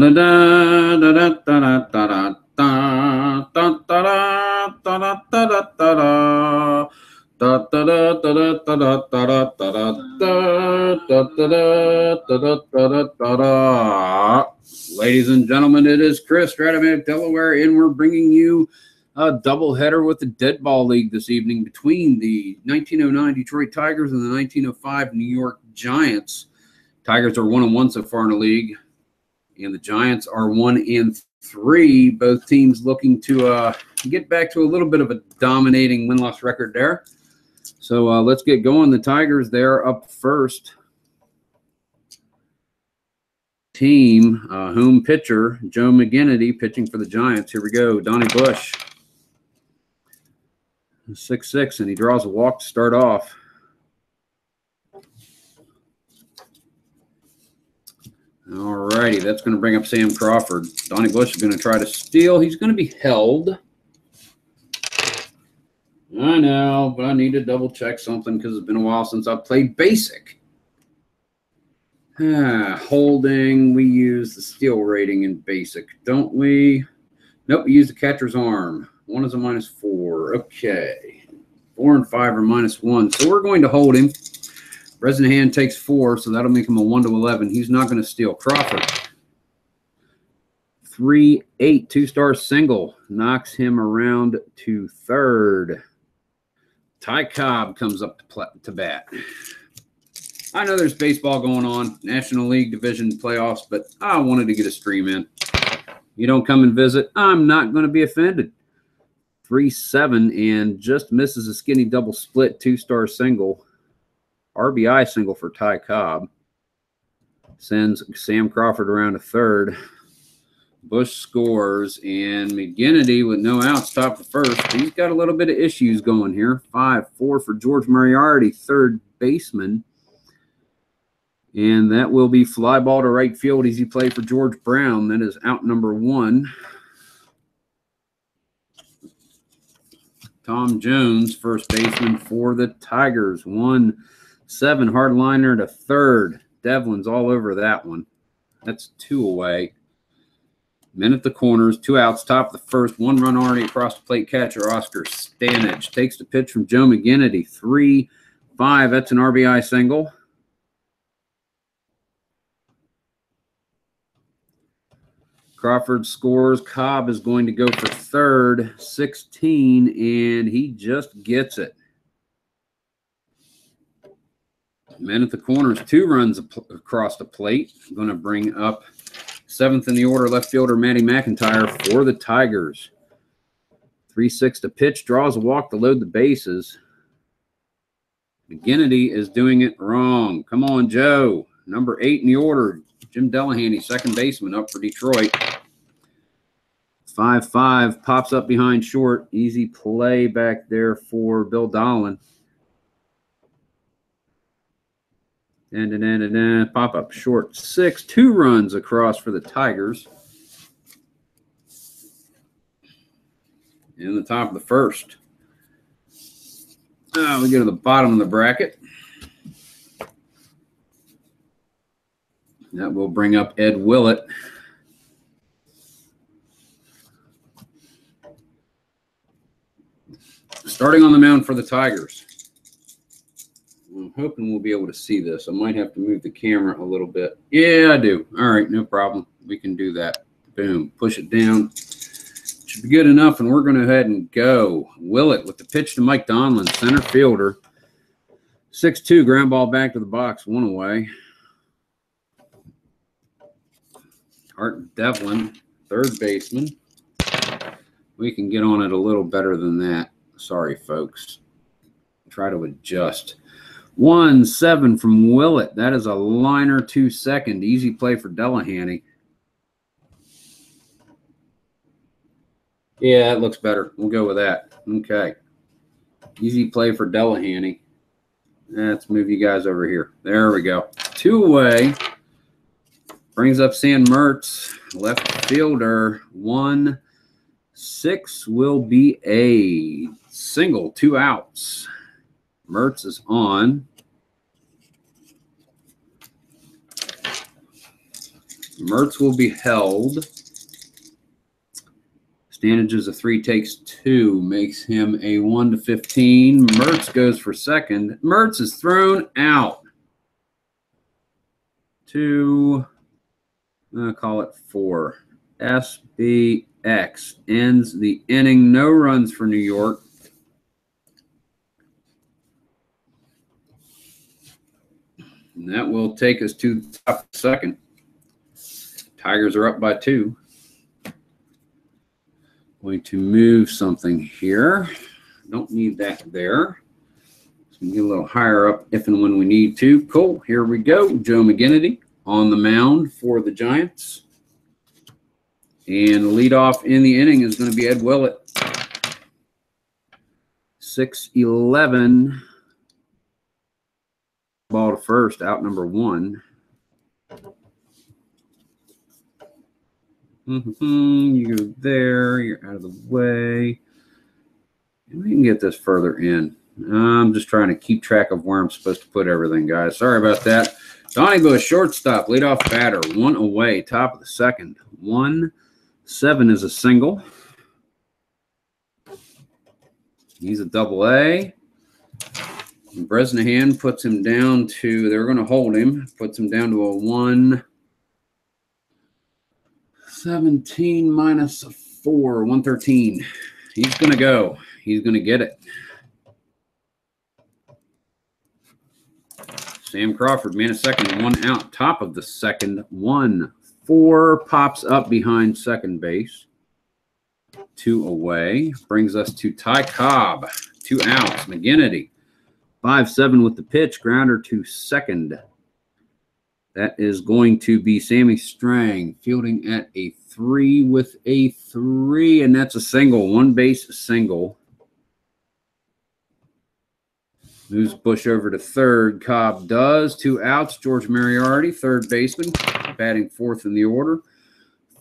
Ladies and gentlemen, it is Chris, strat-o-matic Delaware, and we're bringing you a doubleheader with the Deadball League this evening between the 1909 Detroit Tigers and the 1905 New York Giants. Tigers are 1-1 so far in the league, and the Giants are 1-3. Both teams looking to get back to a little bit of a dominating win-loss record there. So let's get going. The Tigers, they're up first. Team home pitcher Joe McGinnity pitching for the Giants. Here we go. Donnie Bush, 6'6", and he draws a walk to start off. All righty, that's going to bring up Sam Crawford. Donnie Bush is going to try to steal. He's going to be held. I know, but I need to double check something because it's been a while since I've played basic. Holding, we use the steal rating in basic, don't we? Nope, we use the catcher's arm. 1 is a -4. Okay. 4 and 5 are -1. So we're going to hold him. Resident hand takes 4, so that'll make him a 1-11. He's not going to steal. Crawford. 3-8, 2-star single. Knocks him around to third. Ty Cobb comes up to bat. I know there's baseball going on, National League Division playoffs, but I wanted to get a stream in. You don't come and visit, I'm not going to be offended. 3-7 and just misses a skinny double split, 2-star single. RBI single for Ty Cobb. Sends Sam Crawford around to third. Bush scores, and McGinnity with no outs top the first. He's got a little bit of issues going here. 5-4 for George Moriarty, third baseman. And that will be fly ball to right field. Easy play for George Brown. That is out number 1. Tom Jones, first baseman for the Tigers. 1-7 hardliner to third. Devlin's all over that one. That's 2 away. Men at the corners, 2 outs, top of the first. 1 run already across the plate. Catcher Oscar Stanich takes the pitch from Joe McGinnity. 3-5. That's an RBI single. Crawford scores. Cobb is going to go for third, 16, and he just gets it. Men at the corners, 2 runs across the plate. Going to bring up 7th in the order, left fielder Matty McIntyre for the Tigers. 3-6 to pitch, draws a walk to load the bases. McGinnity is doing it wrong. Come on, Joe. Number 8 in the order. Jim Delahanty, second baseman, up for Detroit. 5-5, pops up behind short. Easy play back there for Bill Dolan. And pop up short. 6, 2 runs across for the Tigers. In the top of the first. We go to the bottom of the bracket. That will bring up Ed Willett. Starting on the mound for the Tigers. I'm hoping we'll be able to see this. I might have to move the camera a little bit. Yeah, I do. All right, no problem. We can do that. Boom. Push it down. Should be good enough, and we're going to go ahead and go. Willett with the pitch to Mike Donlin, center fielder. 6-2, ground ball back to the box, 1 away. Art Devlin, third baseman. We can get on it a little better than that. Sorry, folks. Try to adjust. 1-7 from Willett. That is a liner to second. Easy play for Delahanty. Yeah, that looks better. We'll go with that. Okay. Easy play for Delahanty. Let's move you guys over here. There we go. 2 away. Brings up Sam Mertz, left fielder. 1-6 will be a single, 2 outs. Mertz is on. Mertz will be held. Standage is a 3, takes 2, makes him a 1/15. Mertz goes for second. Mertz is thrown out. 2, I'll call it 4. SBX ends the inning. No runs for New York. And that will take us to the top of the second. Tigers are up by 2. Going to move something here. Don't need that there. So we can get a little higher up if and when we need to. Cool. Here we go. Joe McGinnity on the mound for the Giants. And leadoff in the inning is going to be Ed Willett. 6-11. Ball to first, out number 1. You go there, you're out of the way. And we can get this further in. I'm just trying to keep track of where I'm supposed to put everything, guys. Sorry about that. Donnie Bush, shortstop, leadoff batter, 1 away, top of the second. 1-7 is a single. He's a double-A. Bresnahan puts him down to, they're going to hold him, puts him down to a 117 minus 4, 113. He's going to go. He's going to get it. Sam Crawford, man, a second, 1 out, top of the second, 1-4, pops up behind second base. 2 away, brings us to Ty Cobb, 2 outs. McGinnity, 5-7 with the pitch, grounder to second. That is going to be Sammy Strang, fielding at a 3 with a 3, and that's a single, 1 base single. Moves Bush over to third. Cobb does. 2 outs. George Moriarty, third baseman, batting 4th in the order.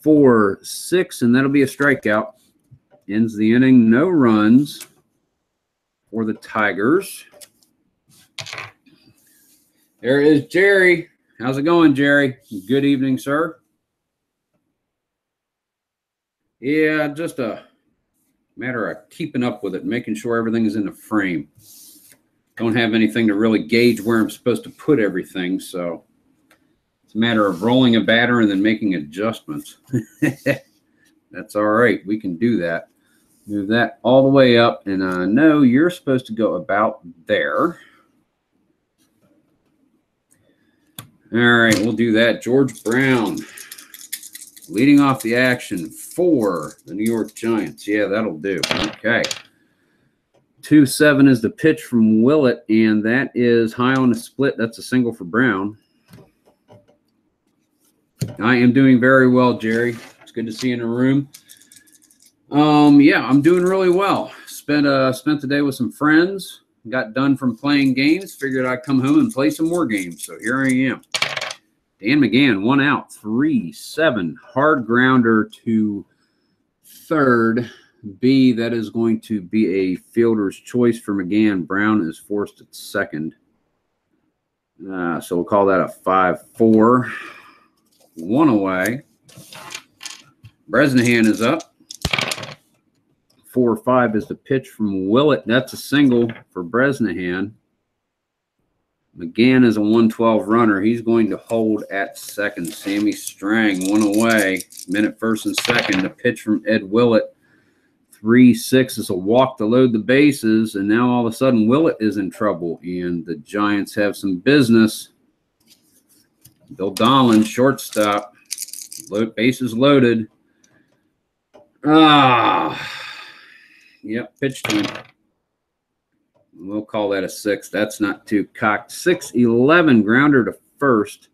4-6, and that'll be a strikeout. Ends the inning. No runs for the Tigers. There is Jerry. How's it going, Jerry? Good evening, sir. Yeah, just a matter of keeping up with it, making sure everything is in the frame. Don't have anything to really gauge where I'm supposed to put everything, so it's a matter of rolling a batter and then making adjustments. That's all right. We can do that. Move that all the way up, and I know you're supposed to go about there. All right, we'll do that. George Brown leading off the action for the New York Giants. Yeah, that'll do. Okay. 2-7 is the pitch from Willett, and that is high on the split. That's a single for Brown. I am doing very well, Jerry. It's good to see you in the room. Yeah, I'm doing really well. Spent the day with some friends. Got done from playing games. Figured I'd come home and play some more games. So here I am. Dan McGann, 1 out, 3-7. Hard grounder to third. B, that is going to be a fielder's choice for McGann. Brown is forced at second. So we'll call that a 5-4. 1 away. Bresnahan is up. 4-5 is the pitch from Willett. That's a single for Bresnahan. McGann is a 112 runner. He's going to hold at second. Sammy Strang, 1 away. Men at first and second. The pitch from Ed Willett. 3-6 is a walk to load the bases, and now all of a sudden Willett is in trouble, and the Giants have some business. Bill Dolan, shortstop. Bases loaded. Yep, pitch to him. We'll call that a 6. That's not too cocked. 6-11, grounder to first.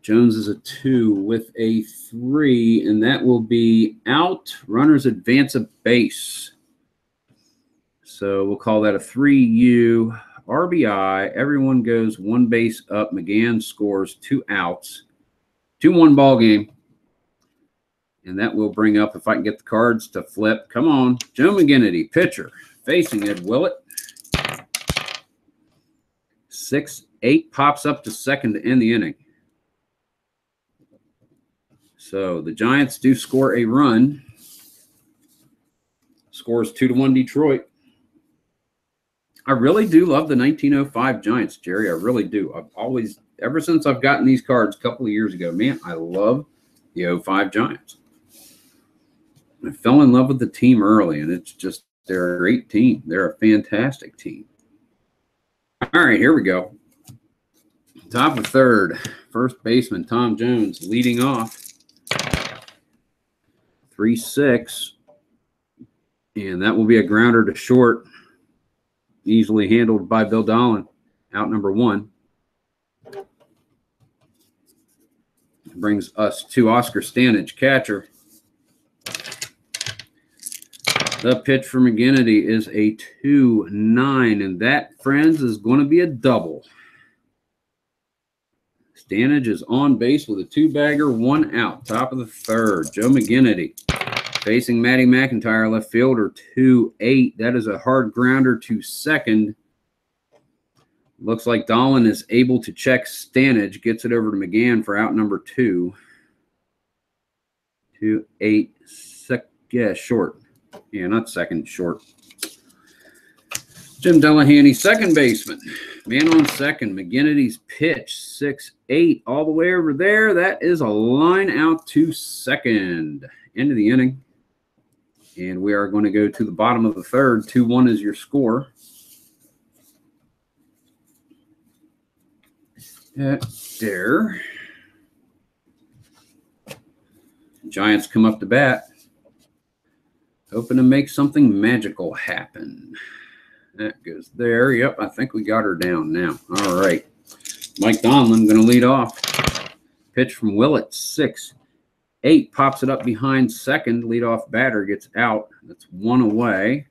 Jones is a 2 with a 3, and that will be out. Runners advance a base. So we'll call that a 3U RBI. Everyone goes 1 base up. McGann scores 2 outs. 2-1 ball game. And that will bring up, if I can get the cards to flip. Come on. Joe McGinnity, pitcher, facing Ed Willett. 6-8 pops up to second to end the inning. So the Giants do score a run. Scores 2-1 Detroit. I really do love the 1905 Giants, Jerry. I really do. I've always, ever since I've gotten these cards a couple of years ago, man, I love the 05 Giants. I fell in love with the team early, and it's just, they're a great team. They're a fantastic team. All right, here we go. Top of third, first baseman Tom Jones leading off. 3-6. And that will be a grounder to short. Easily handled by Bill Dolan. Out number 1. Brings us to Oscar Stanage, catcher. The pitch for McGinnity is a 2-9. And that, friends, is going to be a double. Stanage is on base with a 2-bagger, 1 out. Top of the third, Joe McGinnity. Facing Matty McIntyre, left fielder, 2-8. That is a hard grounder to second. Looks like Dolan is able to check Stanage. Gets it over to McGann for out number 2. 2-8. Yeah, short. Yeah, not second, short. Jim Delahanty, second baseman. Man on second. McGinnity's pitch, 6-8. All the way over there. That is a line out to second. End of the inning. And we are going to go to the bottom of the third. 2-1 is your score. There. Giants come up to bat. Hoping to make something magical happen. That goes there. Yep, I think we got her down now. All right. Mike Donlin going to lead off. Pitch from Willett, 6-8. Pops it up behind second. Leadoff batter gets out. That's 1 away.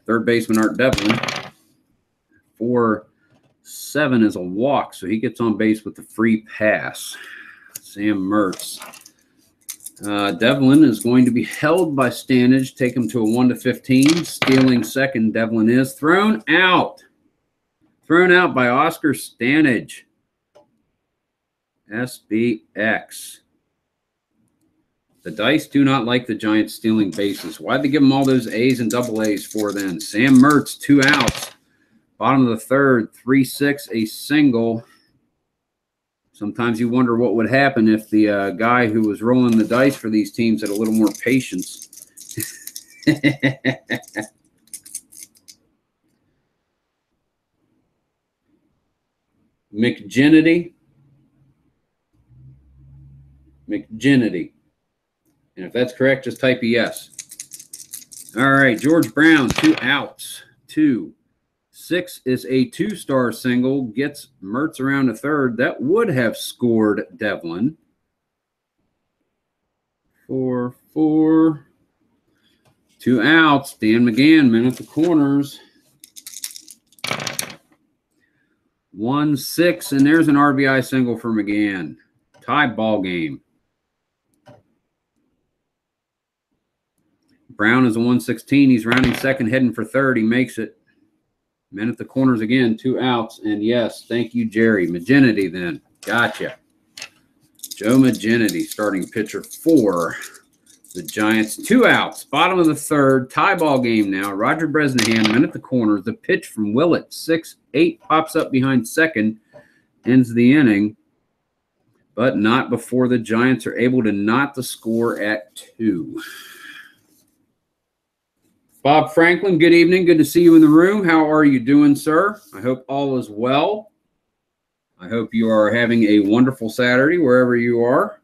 Third baseman Art Devlin. 4-7 is a walk, so he gets on base with the free pass. Sam Mertz. Devlin is going to be held by Stanage. Take him to a 1-15. Stealing second. Devlin is thrown out. Thrown out by Oscar Stanage. SBX. The dice do not like the Giants stealing bases. Why'd they give them all those A's and double A's for then? Sam Mertz, 2 outs. Bottom of the third, 3-6, a single. Sometimes you wonder what would happen if the guy who was rolling the dice for these teams had a little more patience. McGinnity. And if that's correct, just type a yes. All right, George Brown, 2 outs. 2-6 is a 2-star single. Gets Mertz around the third. That would have scored Devlin. 4-4. 2 outs. Dan McGann, man at the corners. 1-6, and there's an RBI single for McGann. Tie ball game. Brown is a 1-16. He's rounding second, heading for third. He makes it. Men at the corners again, 2 outs. And yes, thank you, Jerry. McGinnity then. Gotcha. Joe McGinnity, starting pitcher for the Giants. 2 outs. Bottom of the third. Tie ball game now. Roger Bresnahan, men at the corners. The pitch from Willett, 6-8. Pops up behind second. Ends the inning. But not before the Giants are able to knot the score at 2. Bob Franklin, good evening. Good to see you in the room. How are you doing, sir? I hope all is well. I hope you are having a wonderful Saturday wherever you are.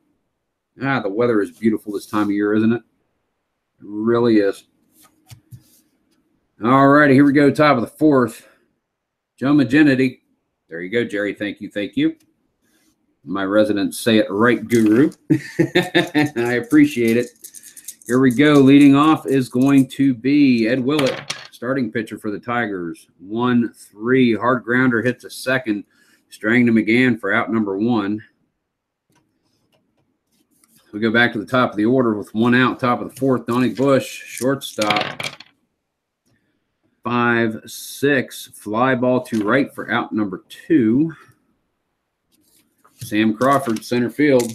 The weather is beautiful this time of year, isn't it? It really is. All righty, here we go. Top of the fourth. Joe McGinnity. There you go, Jerry. Thank you. Thank you. My resident say it right guru. I appreciate it. Here we go. Leading off is going to be Ed Willett, starting pitcher for the Tigers. 1-3. Hard grounder hits a second. Strang to McGann for out number 1. We go back to the top of the order with 1 out. Top of the fourth, Donnie Bush, shortstop. 5-6. Fly ball to right for out number 2. Sam Crawford, center field.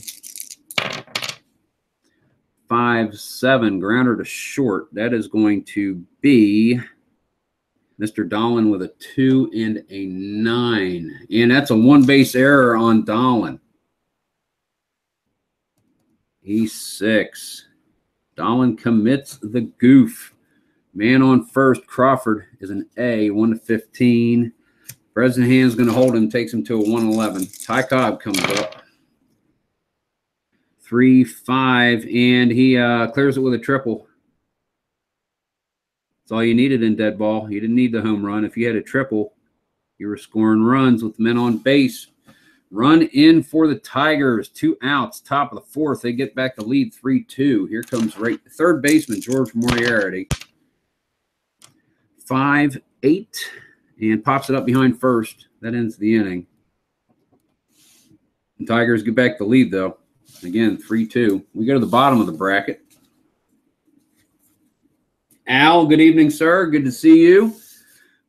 5-7, grounder to short. That is going to be Mr. Dolan with a 2 and a 9. And that's a one-base error on Dolan. E6. Dolan commits the goof. Man on first, Crawford is an A, 1-15. Bresnahan's going to hold him, takes him to a 1-11. Ty Cobb comes up. 3-5, and he clears it with a triple. That's all you needed in dead ball. You didn't need the home run. If you had a triple, you were scoring runs with men on base. Run in for the Tigers. 2 outs, top of the fourth. They get back the lead 3-2. Here comes third baseman George Moriarty. 5-8, and pops it up behind first. That ends the inning. The Tigers get back the lead, though. Again, 3-2. We go to the bottom of the bracket. Al, good evening, sir. Good to see you.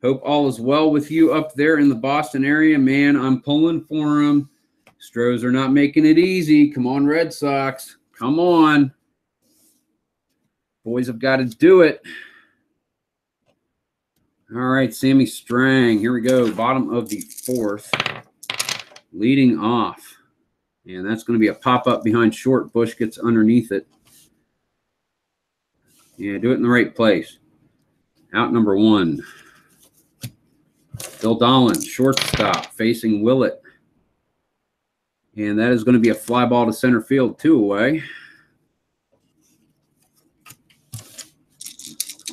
Hope all is well with you up there in the Boston area. Man, I'm pulling for them. Stros are not making it easy. Come on, Red Sox. Come on. Boys have got to do it. All right, Sammy Strang. Here we go. Bottom of the fourth. Leading off. And that's going to be a pop-up behind short. Bush gets underneath it. Yeah, do it in the right place. Out number 1. Bill Dolan, shortstop, facing Willett. And that is going to be a fly ball to center field, 2 away.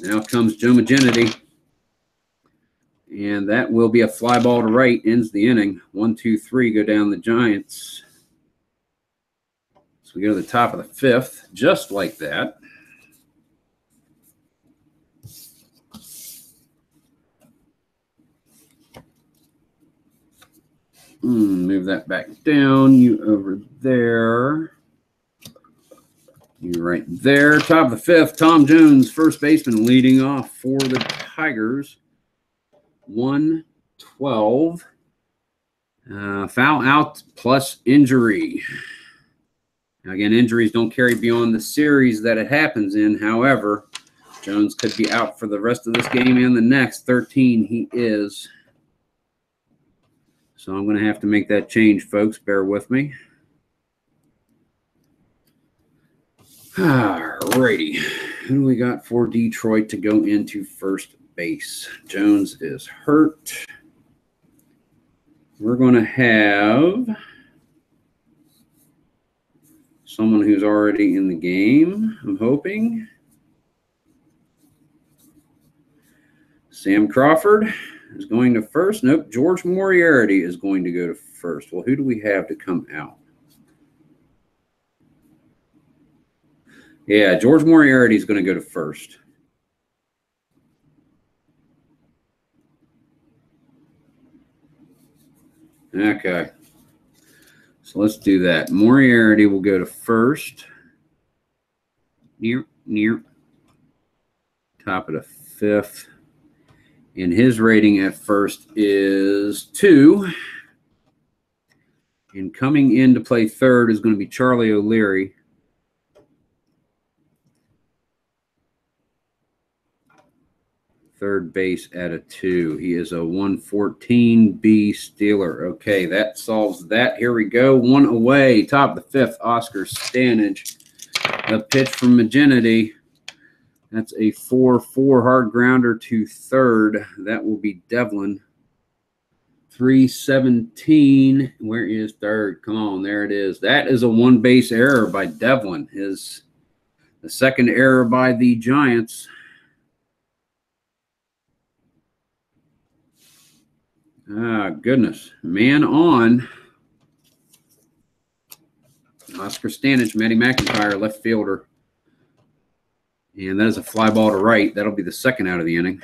Now comes Joe Maginity. And that will be a fly ball to right, ends the inning. 1, 2, 3 go down the Giants. So we go to the top of the 5th, just like that. Move that back down. You over there. You right there. Top of the 5th, Tom Jones, first baseman, leading off for the Tigers. 1-12. Foul out plus injury. Now, again, injuries don't carry beyond the series that it happens in. However, Jones could be out for the rest of this game and the next. 13 he is. So I'm going to have to make that change, folks. Bear with me. All righty. Who do we got for Detroit to go into first base? Jones is hurt. We're going to have someone who's already in the game, I'm hoping. Sam Crawford is going to first. Nope, George Moriarty is going to go to first. Well, who do we have to come out? Yeah, George Moriarty is going to go to first. Okay. So let's do that. Moriarty will go to first. Near. Top of the 5th. And his rating at first is 2. And coming in to play third is going to be Charlie O'Leary. Third base at a 2. He is a 114B Steeler. Okay, that solves that. Here we go. 1 away. Top of the 5th, Oscar Stanage. A pitch from Maginity. That's a 4-4 hard grounder to third. That will be Devlin. 317. Where is third? Come on, there it is. That is a one-base error by Devlin. The second error by the Giants. Ah, goodness. Man on. Oscar Stanage, Matty McIntyre, left fielder. And that is a fly ball to right. That'll be the second out of the inning.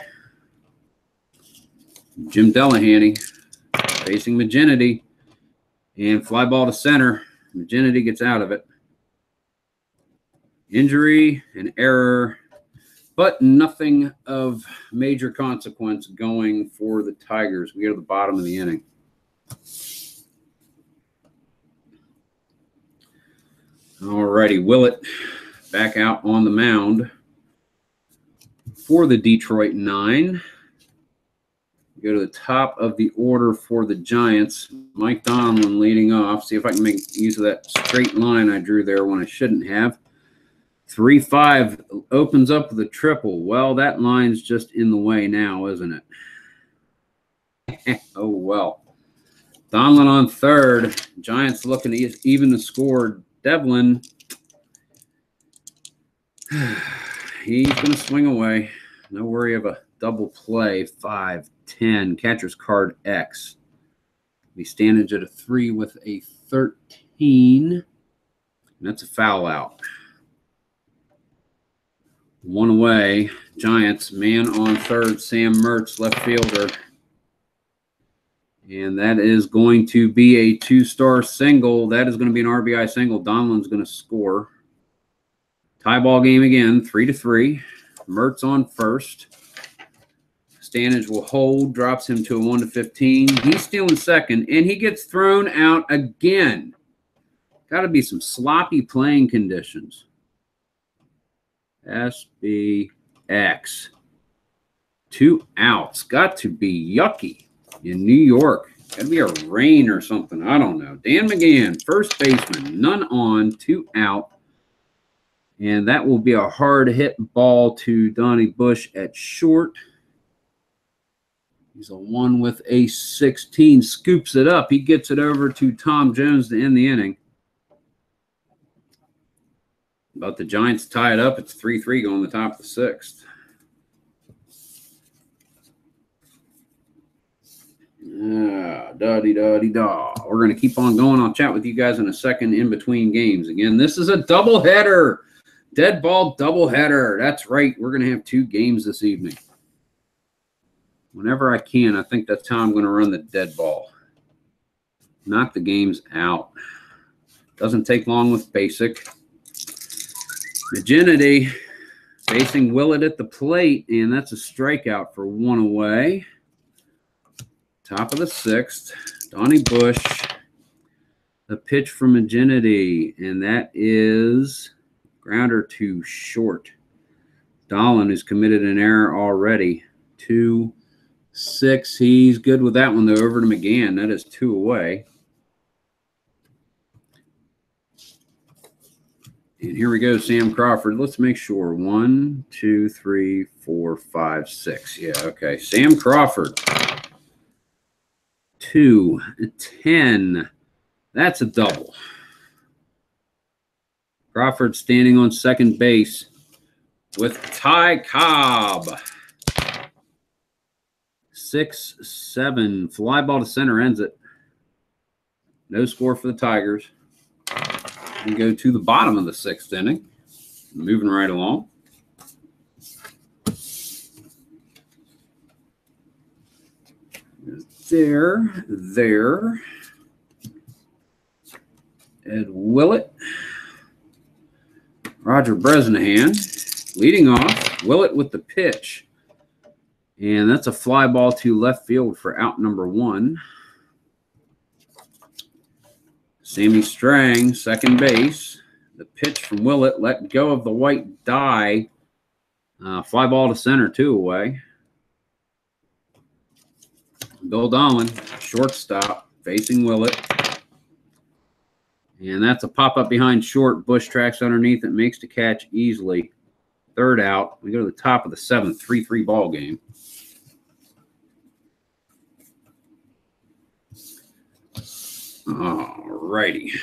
Jim Delahanty facing Maginity. And fly ball to center. Maginity gets out of it. Injury, an error, but nothing of major consequence going for the Tigers. We go to the bottom of the inning. All righty, Willett back out on the mound for the Detroit 9. Go to the top of the order for the Giants. Mike Donlin leading off. See if I can make use of that straight line I drew there when I shouldn't have. 3-5 opens up with a triple. Well, that line's just in the way now, isn't it? Oh, well. Donlin on third. Giants looking to even the score. Devlin, he's going to swing away. No worry of a double play. 5-10. Catcher's card X. The standage at a 3 with a 13. And that's a foul out. One away. Giants, man on third. Sam Mertz, left fielder. And that is going to be a 2-star single. That is going to be an RBI single. Donlin's going to score. Tie ball game again, 3-3. Mertz on first. Standage will hold, drops him to a 1-15. He's stealing second, and he gets thrown out again. Got to be some sloppy playing conditions. SBX. 2 outs. Got to be yucky in New York. Got to be a rain or something. I don't know. Dan McGann, first baseman. None on, 2 out. And that will be a hard hit ball to Donnie Bush at short. He's a 1 with a 16. Scoops it up. He gets it over to Tom Jones to end the inning. But the Giants tie it up. It's 3-3 going the top of the 6th. Da-dee-da-dee-da. We're going to keep on going. I'll chat with you guys in a second in between games. Again, this is a doubleheader. Deadball doubleheader. That's right. We're going to have 2 games this evening. Whenever I can, I think that's how I'm going to run the dead ball. Knock the games out. Doesn't take long with basic. Virginity facing Willett at the plate, and that's a strikeout for 1 away. Top of the 6th, Donnie Bush. The pitch from Virginity, and that is grounder to short. Dolan has committed an error already. 2-6. He's good with that one, though. Over to McGann. That is 2 away. And here we go, Sam Crawford. Let's make sure. 1, 2, 3, 4, 5, 6. Yeah, okay. Sam Crawford. 2-10. That's a double. Crawford standing on second base with Ty Cobb. 6-7. Fly ball to center ends it. No score for the Tigers. We go to the bottom of the 6th inning. Moving right along. There. Ed Willett. Roger Bresnahan leading off. Willett with the pitch. And that's a fly ball to left field for out number 1. Sammy Strang, second base. The pitch from Willett, let go of the white die. Fly ball to center, 2 away. Bill Donlin, shortstop, facing Willett. And that's a pop-up behind short. Bush tracks underneath it, makes the catch easily. 3rd out. We go to the top of the 7th, 3-3 ball game. All righty.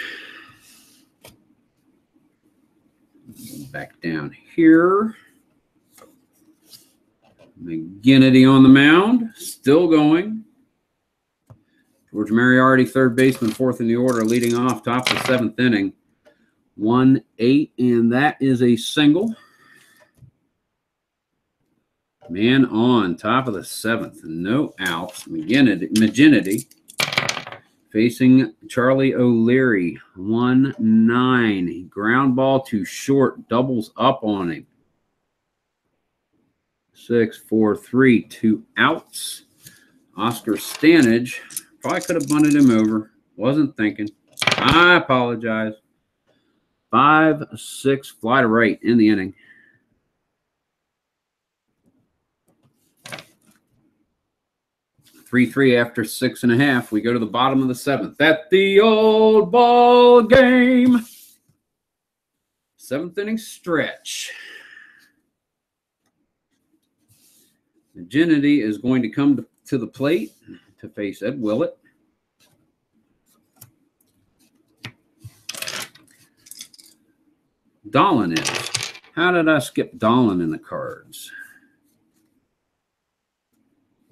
Back down here. McGinnity on the mound, still going. George Mariardi, third baseman, 4th in the order, leading off, top of the 7th inning. 1-8, and that is a single. Man on, top of the 7th, no outs. McGinnity facing Charlie O'Leary, 1-9. Ground ball to short, doubles up on him. 6-4-3, 2 outs. Oscar Stanage, probably could have bunted him over. Wasn't thinking. I apologize. 5-6 fly to right in the inning. Three after 6.5. We go to the bottom of the 7th. At the old ball game. 7th inning stretch. Virginity is going to come to the plate to face Ed Willett. Dolan is. How did I skip Dolan in the cards?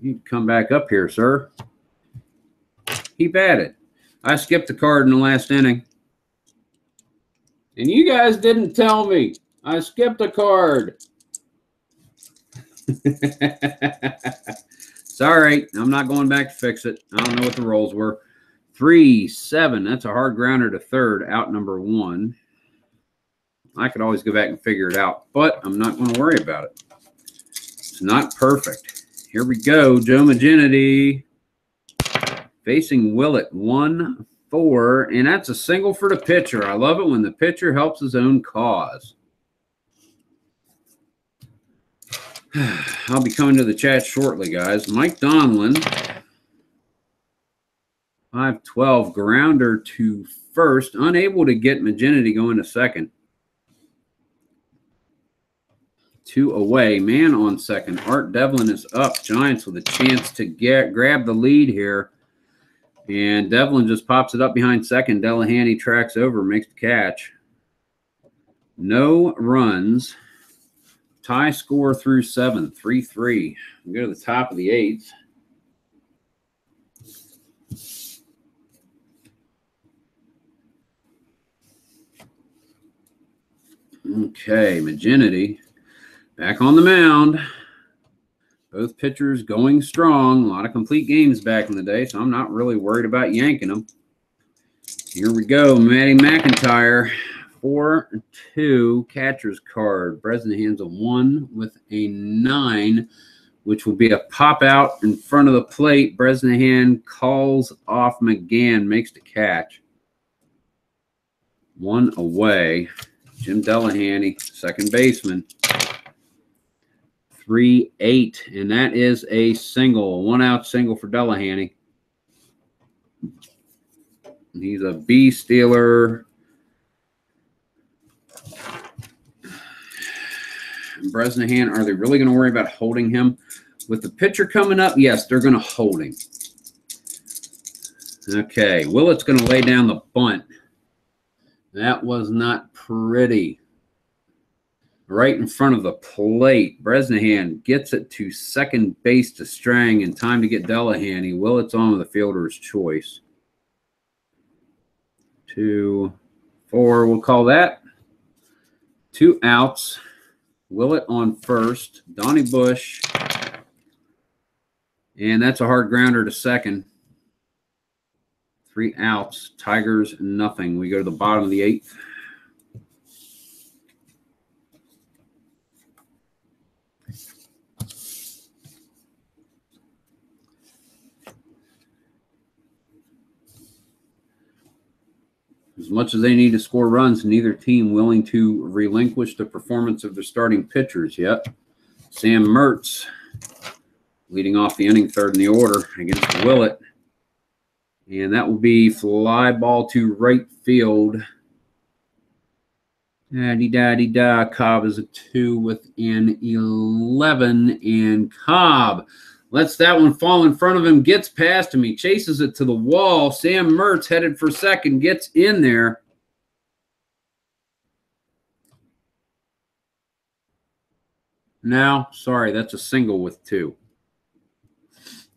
You'd come back up here, sir. He batted. I skipped the card in the last inning. And you guys didn't tell me. I skipped a card. Sorry, I'm not going back to fix it. I don't know what the rolls were. 3-7. That's a hard grounder to third, out number 1. I could always go back and figure it out, but I'm not going to worry about it. It's not perfect. Here we go. Joe Virginity facing Willett. 1-4, and that's a single for the pitcher. I love it when the pitcher helps his own cause. I'll be coming to the chat shortly, guys. Mike Donlin, 5-12, grounder to first. Unable to get Virginity going to second. 2 away. Man on second. Art Devlin is up. Giants with a chance to grab the lead here. And Devlin just pops it up behind second. Delahanty tracks over, makes the catch. No runs. Tie score through 7, 3-3. We go to the top of the 8th. Okay, Virginity back on the mound. Both pitchers going strong. A lot of complete games back in the day, so I'm not really worried about yanking them. Here we go, Matty McIntyre. 4-2 catcher's card. Bresnahan's a 1 with a 9, which will be a pop out in front of the plate. Bresnahan calls off McGann, makes the catch. 1 away. Jim Delahanty, second baseman. 3-8, and that is a single. 1-out single for Delahanty. He's a B stealer. Bresnahan, are they really going to worry about holding him? With the pitcher coming up, yes, they're going to hold him. Okay, Willett's going to lay down the bunt. That was not pretty. Right in front of the plate. Bresnahan gets it to second base to Strang in time to get Delahanty. Willett's on with the fielder's choice. 2-4, we'll call that. 2 outs. Willett on first. Donnie Bush. And that's a hard grounder to second. 3 outs. Tigers, nothing. We go to the bottom of the 8th. As much as they need to score runs, neither team willing to relinquish the performance of their starting pitchers yet. Sam Mertz leading off the inning, third in the order against Willett. And that will be fly ball to right field. Da-dee-da-dee-da. Cobb is a 2 with an 11. And Cobb lets that one fall in front of him, gets past him. He chases it to the wall. Sam Mertz headed for second, gets in there. Now, sorry, that's a single with 2.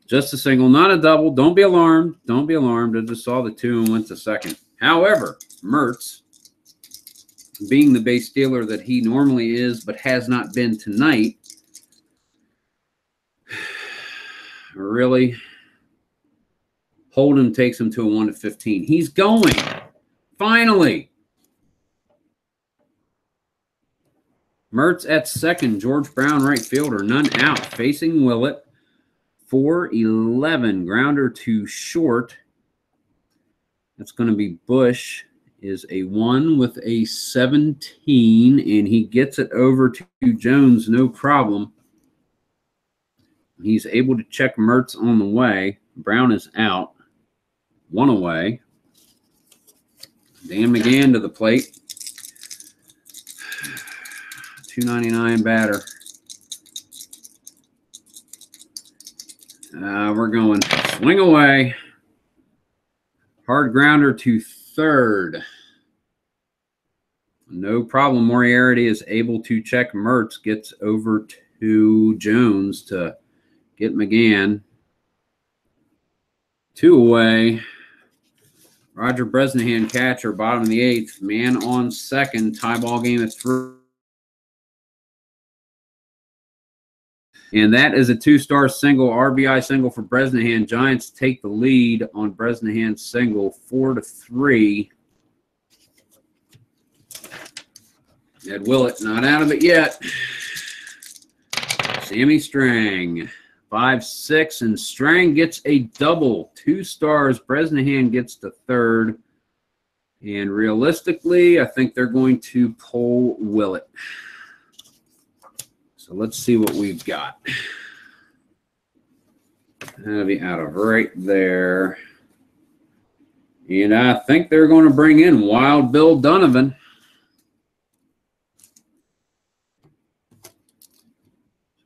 Just a single, not a double. Don't be alarmed. Don't be alarmed. I just saw the 2 and went to second. However, Mertz, being the base stealer that he normally is but has not been tonight, really, Hold'em takes him to a 1-15. He's going. Finally. Mertz at second. George Brown, right fielder. None out. Facing Willett. 4-11. Grounder to short. That's going to be Bush. is a 1 with a 17, and he gets it over to Jones, no problem. He's able to check Mertz on the way. Brown is out. 1 away. Dan McGann to the plate. 299 batter. We're going swing away. Hard grounder to third. No problem. Moriarty is able to check Mertz. Gets over to Jones to get McGann. 2 away. Roger Bresnahan, catcher, bottom of the 8th. Man on second. Tie ball game at 3. And that is a 2-star single, RBI single for Bresnahan. Giants take the lead on Bresnahan's single, 4-3. Ed Willett not out of it yet. Sammy Strang, 5-6, and Strang gets a double. 2 stars. Bresnahan gets to third. And realistically, I think they're going to pull Willett. So let's see what we've got. That'll be out of right there. And I think they're going to bring in Wild Bill Donovan.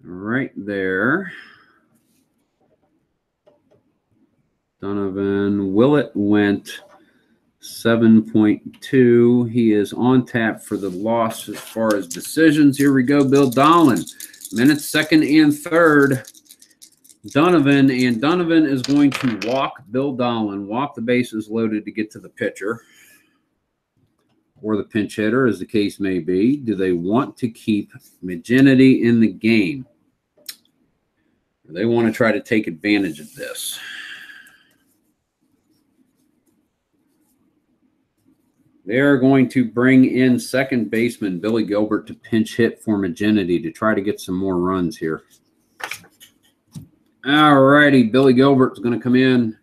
Right there. Donovan. Willett went 7.2. He is on tap for the loss as far as decisions. Here we go. Bill Dolan. Minutes second and third. Donovan. And Donovan is going to walk Bill Dolan. Walk the bases loaded to get to the pitcher. Or the pinch hitter, as the case may be. Do they want to keep Maginity in the game? Or they want to try to take advantage of this? They are going to bring in second baseman Billy Gilbert to pinch hit for Maginity to try to get some more runs here. All righty, Billy Gilbert's going to come in.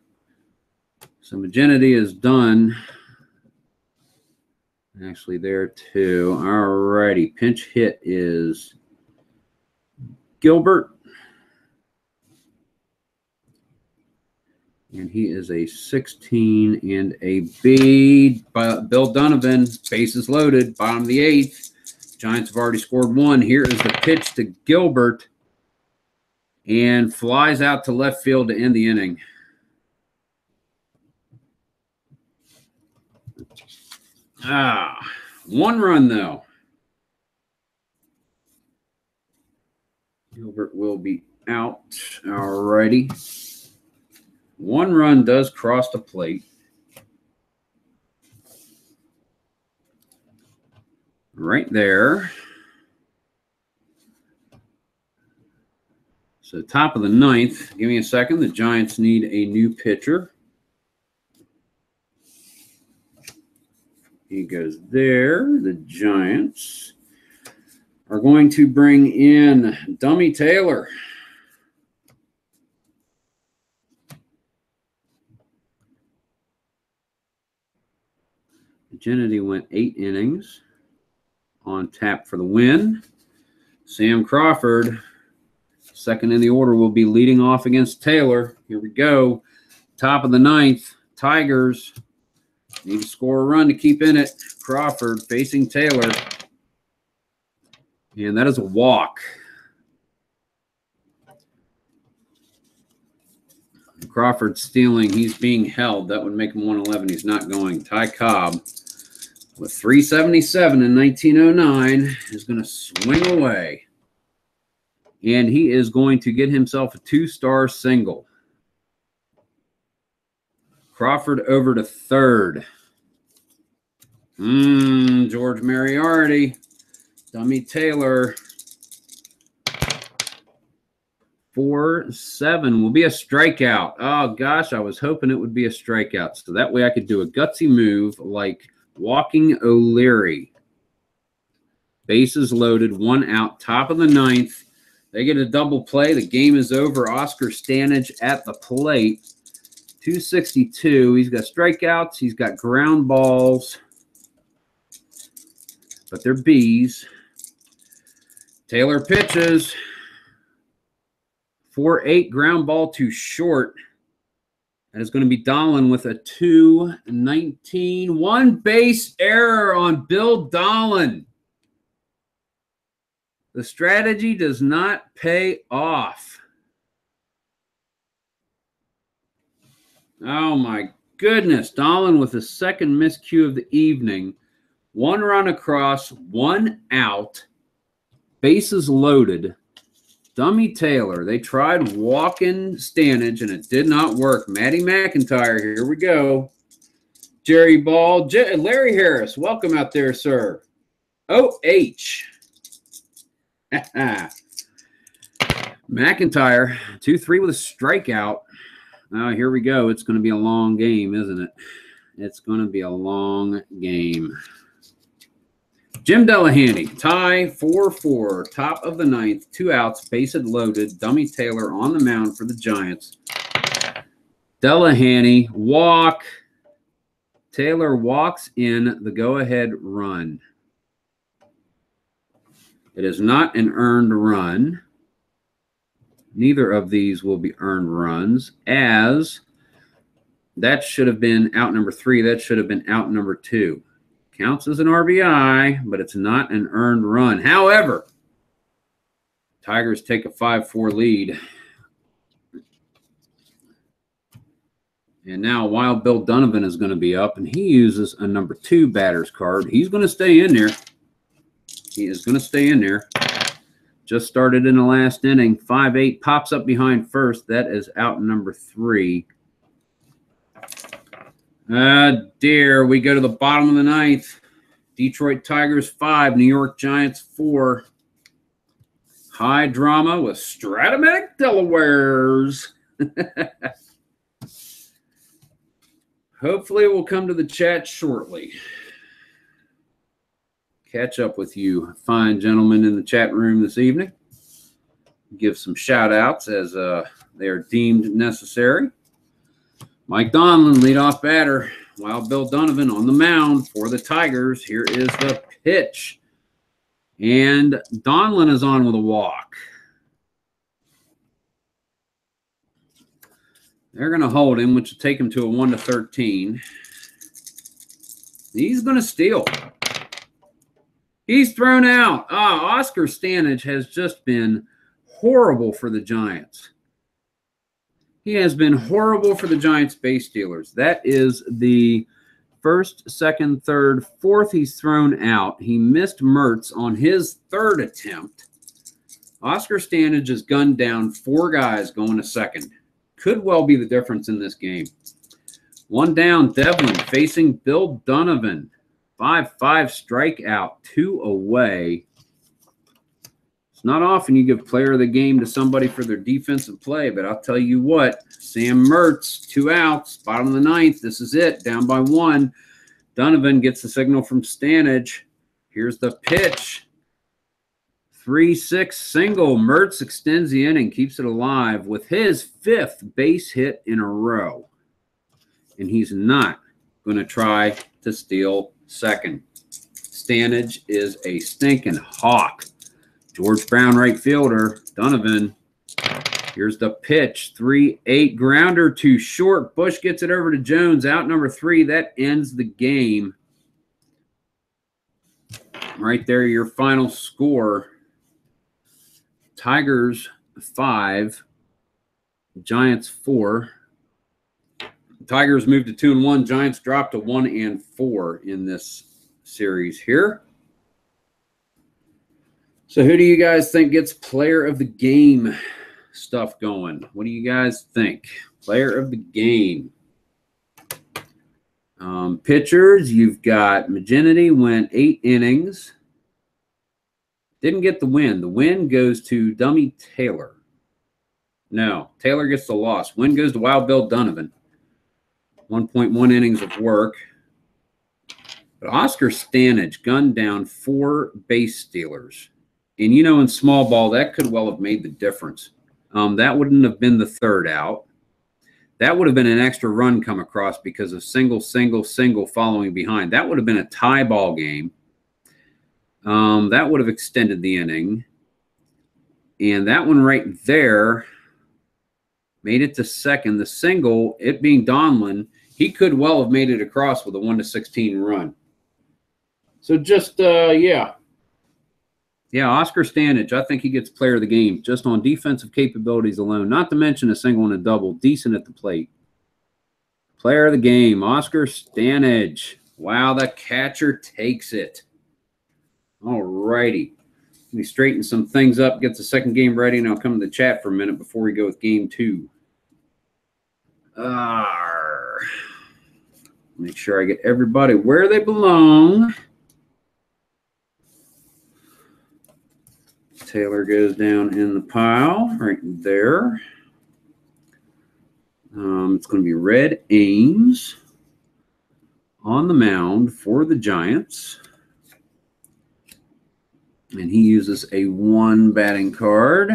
So Maginity is done. Actually, there too. All righty, pinch hit is Gilbert. And he is a 16 and a B. Bill Donovan, bases loaded, bottom of the 8th. Giants have already scored 1. Here is the pitch to Gilbert. And flies out to left field to end the inning. One run, though. Gilbert will be out. All righty. 1 run does cross the plate. Right there. So top of the 9th. Give me a second. The Giants need a new pitcher. He goes there. The Giants are going to bring in Dummy Taylor. Maginity went 8 innings on tap for the win. Sam Crawford, second in the order, will be leading off against Taylor. Here we go. Top of the 9th. Tigers need to score a run to keep in it. Crawford facing Taylor. And that is a walk. Crawford stealing. He's being held. That would make him 111. He's not going. Ty Cobb with 377 in 1909 is going to swing away. And he is going to get himself a 2-star single. Crawford over to third. George Moriarty. Dummy Taylor. 4-7 will be a strikeout. Oh, gosh, I was hoping it would be a strikeout. So that way I could do a gutsy move like walking O'Leary. Bases loaded, 1 out, top of the 9th. They get a double play. The game is over. Oscar Stanage at the plate. 262. He's got strikeouts. He's got ground balls. but they're B's. Taylor pitches. 4-8 ground ball to short. That is going to be Dolan with a 2-19. One base error on Bill Dolan. The strategy does not pay off. Oh, my goodness. Dolan with the second miscue of the evening. 1 run across, 1 out. Bases loaded. Dummy Taylor. They tried walking Stanage, and it did not work. Matty McIntyre, here we go. Jerry Ball. Larry Harris, welcome out there, sir. OH. McIntyre, 2-3 with a strikeout. Oh, here we go. It's going to be a long game, isn't it? It's going to be a long game. Jim Delahanty, tie 4-4, top of the ninth, 2 outs, bases loaded. Dummy Taylor on the mound for the Giants. Delahanty, walk. Taylor walks in the go-ahead run. It is not an earned run. Neither of these will be earned runs, as that should have been out number 3. That should have been out number 2. Counts as an RBI, but it's not an earned run. However, Tigers take a 5-4 lead. And now Wild Bill Donovan is going to be up, and he uses a number 2 batter's card. He's going to stay in there. He is going to stay in there. Just started in the last inning. 5-8 pops up behind first. That is out number 3. Dear, we go to the bottom of the ninth. Detroit Tigers 5, New York Giants 4. High drama with strat-o-matic Delawares. Hopefully we'll come to the chat shortly. Catch up with you fine gentlemen in the chat room this evening. Give some shout-outs as they are deemed necessary. Mike Donlin, leadoff batter. Wild Bill Donovan on the mound for the Tigers. Here is the pitch. And Donlin is on with a walk. They're going to hold him, which will take him to a 1-13. He's going to steal. He's thrown out. Oscar Stanage has just been horrible for the Giants. He has been horrible for the Giants base stealers. That is the first, second, third, fourth he's thrown out. He missed Mertz on his 3rd attempt. Oscar Stanage has gunned down 4 guys going to second. Could well be the difference in this game. 1 down, Devlin facing Bill Donovan. 5-5 strikeout, 2 away. It's not often you give player of the game to somebody for their defensive play, but I'll tell you what, Sam Mertz, 2 outs, bottom of the ninth. This is it, down by 1. Donovan gets the signal from Stanage. Here's the pitch. 3-6 single. Mertz extends the inning, keeps it alive with his 5th base hit in a row. And he's not going to try to steal second. Stanage is a stinking hawk. George Brown, right fielder. Donovan. Here's the pitch. 3-8 grounder to short. Bush gets it over to Jones. Out number 3. That ends the game. Right there, your final score. Tigers 5. Giants 4. Tigers moved to 2-1. Giants dropped to 1-4 in this series here. So who do you guys think gets player of the game stuff going? What do you guys think? Player of the game. Pitchers, you've got Maginity went 8 innings. Didn't get the win. The win goes to Dummy Taylor. No, Taylor gets the loss. Win goes to Wild Bill Donovan. 1.1 innings of work. But Oscar Stanage gunned down 4 base stealers. And, you know, in small ball, that could well have made the difference. That wouldn't have been the 3rd out. That would have been an extra run come across because of single, single, single following behind. That would have been a tie ball game. That would have extended the inning. And that one right there made it to second. The single, it being Donlin, he could well have made it across with a 1-16 run. So just, yeah. Yeah, Oscar Stanage, I think he gets player of the game just on defensive capabilities alone, not to mention a single and a double, decent at the plate. Player of the game, Oscar Stanage. Wow, the catcher takes it. All righty. Let me straighten some things up, get the second game ready, and I'll come to the chat for a minute before we go with game 2. Make sure I get everybody where they belong. Taylor goes down in the pile right there. It's going to be Red Ames on the mound for the Giants. And he uses a 1 batting card.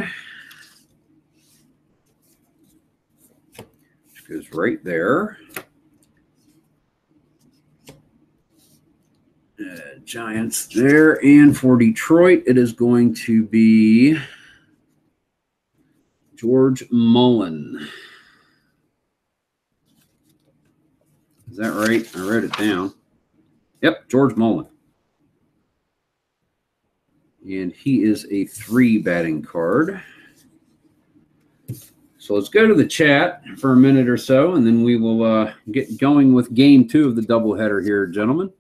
Which goes right there. Giants there. And for Detroit, it is going to be George Mullen. Is that right? I wrote it down. Yep, George Mullen. And he is a 3 batting card. So let's go to the chat for a minute or so, and then we will get going with game 2 of the doubleheader here, gentlemen.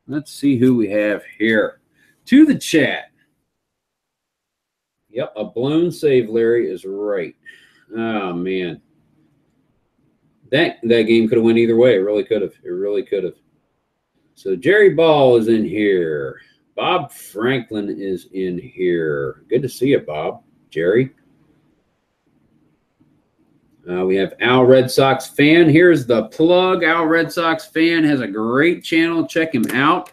Let's see who we have here. To the chat. Yep, a blown save, Larry, is right. Oh, man. That game could have went either way. It really could have. It really could have. So Jerry Ball is in here. Bob Franklin is in here. Good to see you, Bob. Jerry. We have Al Red Sox Fan. Here's the plug. Al Red Sox Fan has a great channel. Check him out.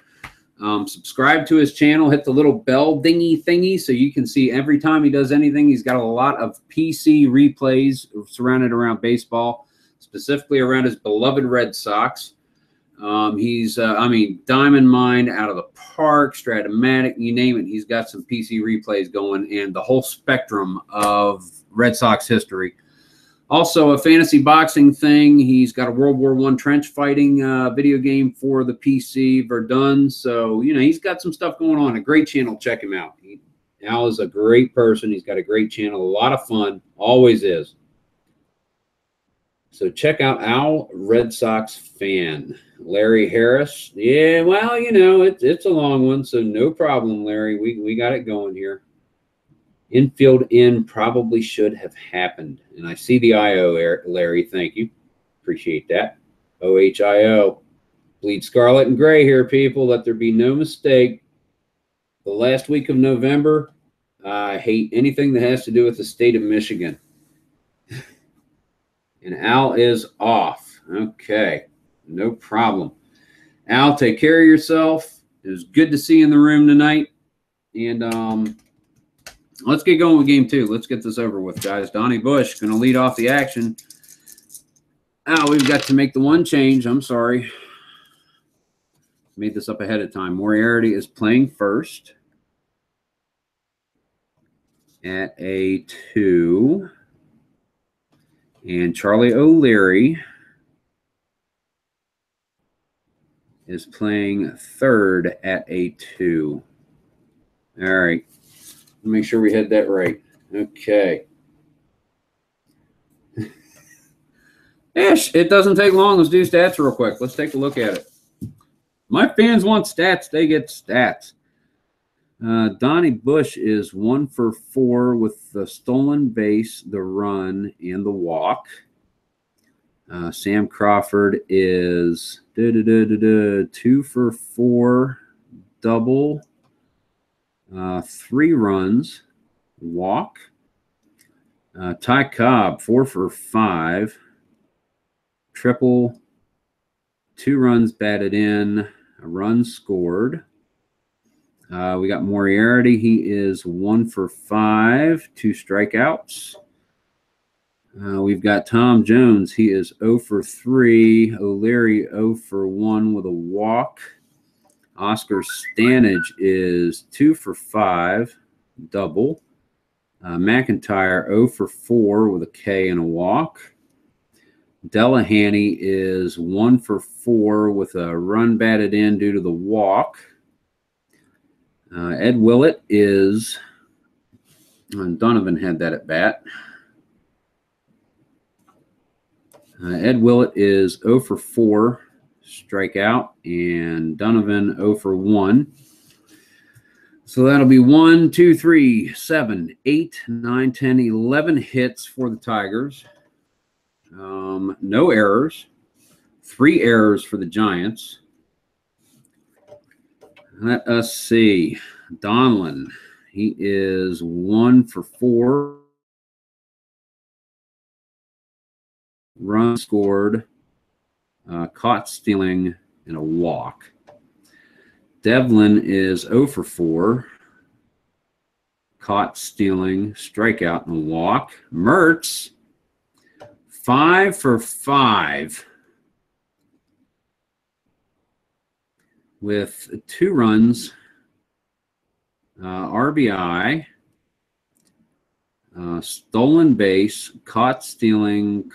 Subscribe to his channel. Hit the little bell dingy thingy so you can see every time he does anything. He's got a lot of PC replays surrounded around baseball, specifically around his beloved Red Sox. He's, I mean, Diamond Mine, Out of the Park, Strat-o-matic, you name it. He's got some PC replays going and the whole spectrum of Red Sox history. Also, a fantasy boxing thing. He's got a World War I trench fighting video game for the PC, Verdun. So, you know, he's got some stuff going on. A great channel. Check him out. Al is a great person. He's got a great channel. A lot of fun. Always is. So check out Al Red Sox Fan. Larry Harris. Yeah, well, you know, it's a long one, so no problem, Larry. We got it going here. Infield in probably should have happened. And I see the IO, Larry. Thank you. Appreciate that. OHIO. Bleed scarlet and gray here, people. Let there be no mistake. The last week of November, I hate anything that has to do with the state of Michigan. And Al is off. Okay. No problem. Al, take care of yourself. It was good to see you in the room tonight. And let's get going with game 2. Let's get this over with, guys. Donnie Bush going to lead off the action. Oh, we've got to make the one change. I'm sorry. Made this up ahead of time. Moriarty is playing first at a 2. And Charlie O'Leary is playing third at a 2. All right. Make sure we had that right. Okay. Ish, it doesn't take long. Let's do stats real quick. Let's take a look at it. My fans want stats. They get stats. Donnie Bush is 1 for 4 with the stolen base, the run, and the walk. Sam Crawford is 2 for 4, double, 3 runs, walk. Ty Cobb, 4 for 5, triple, 2 runs batted in, a run scored. We got Moriarty. He is 1 for 5, 2 strikeouts. We've got Tom Jones. He is 0 for 3. O'Leary 0 for 1 with a walk. Oscar Stanage is 2 for 5, double. McIntyre 0 for 4 with a K and a walk. Delahanty is 1 for 4 with a run batted in due to the walk. Ed Willett is, Donovan had that at bat. Ed Willett is 0 for 4, strikeout, and Donovan 0 for 1. So that'll be 1, 2, 3, 7, 8, 9, 10, 11 hits for the Tigers. No errors. 3 errors for the Giants. Let us see. Donlin, he is 1 for 4. Run scored, caught stealing, and a walk. Devlin is 0 for 4. Caught stealing, strikeout, and a walk. Mertz, 5 for 5 with 2 runs, RBI, stolen base, caught stealing.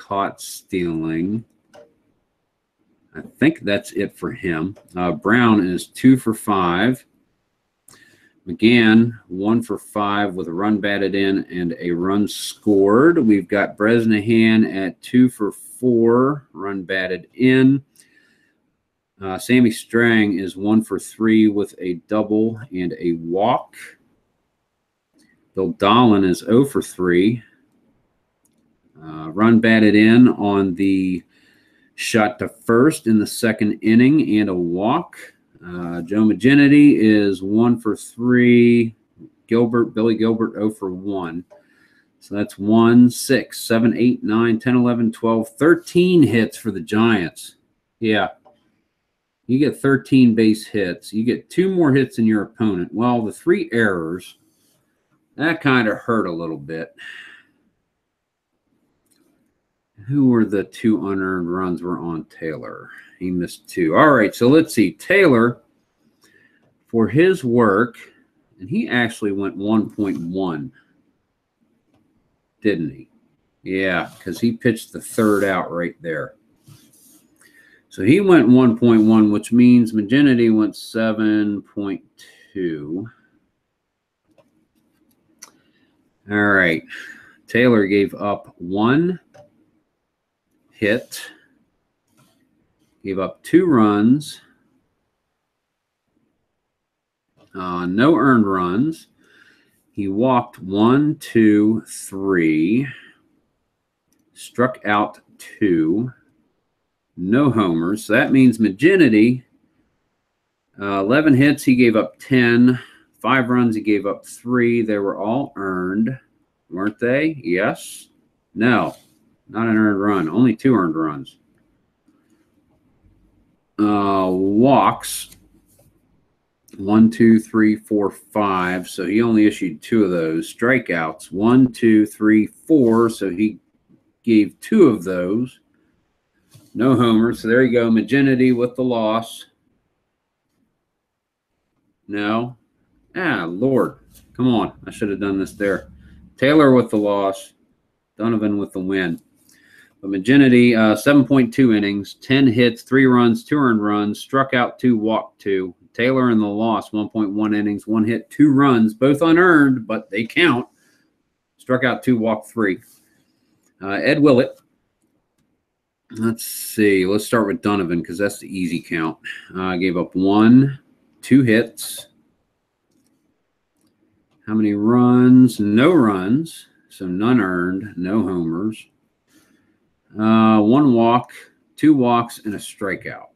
I think that's it for him. Brown is 2 for 5. McGann, 1 for 5 with a run batted in and a run scored. We've got Bresnahan at 2 for 4, run batted in. Sammy Strang is 1 for 3 with a double and a walk. Bill Dolan is 0 for 3. Run batted in on the shot to first in the second inning and a walk. Joe Maginity is 1 for 3. Billy Gilbert 0 for 1. So that's 1, 6, 7, 8, 9, 10, 11, 12, 13 hits for the Giants. Yeah. You get 13 base hits. You get 2 more hits than your opponent. Well, the 3 errors, that kind of hurt a little bit. Who were the 2 unearned runs were on Taylor? He missed 2. All right, so let's see. Taylor, for his work, and he actually went 1.1, didn't he? Yeah, because he pitched the 3rd out right there. So he went 1.1, which means Maginity went 7.2. All right. Taylor gave up 1 hit, gave up 2 runs, no earned runs. He walked 1, 2, 3, struck out 2. No homers. So that means Maginity, 11 hits, he gave up 10. 5 runs, he gave up 3. They were all earned, weren't they? Yes. No, not an earned run. Only 2 earned runs. Walks, 1, 2, 3, 4, 5. So he only issued 2 of those. Strikeouts, 1, 2, 3, 4. So he gave 2 of those. No homers. So there you go. Maginity with the loss. No. Lord. Come on. I should have done this there. Taylor with the loss. Donovan with the win. But Maginity, 7.2 innings, 10 hits, 3 runs, 2 earned runs, struck out 2, walked 2. Taylor in the loss, 1.1 innings, 1 hit, 2 runs, both unearned, but they count. Struck out 2, walked 3. Ed Willett. Let's see. Let's start with Donovan because that's the easy count. Gave up 1, 2 hits. How many runs? No runs. So none earned. No homers. 1 walk, 2 walks, and a strikeout.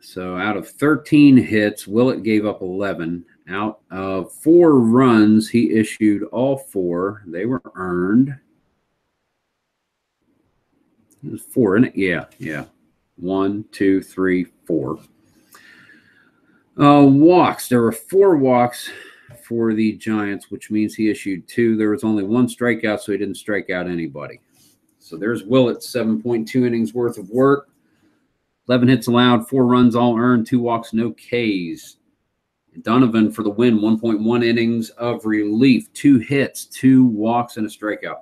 So out of 13 hits, Willett gave up 11. Out of 4 runs, he issued all 4. They were earned. It was 4, isn't it? Yeah. 1, 2, 3, 4. Walks. There were 4 walks for the Giants, which means he issued 2. There was only 1 strikeout, so he didn't strike out anybody. So there's Willett's 7.2 innings worth of work. 11 hits allowed, 4 runs all earned, 2 walks, no Ks. Donovan for the win, 1.1 innings of relief, 2 hits, 2 walks, and a strikeout.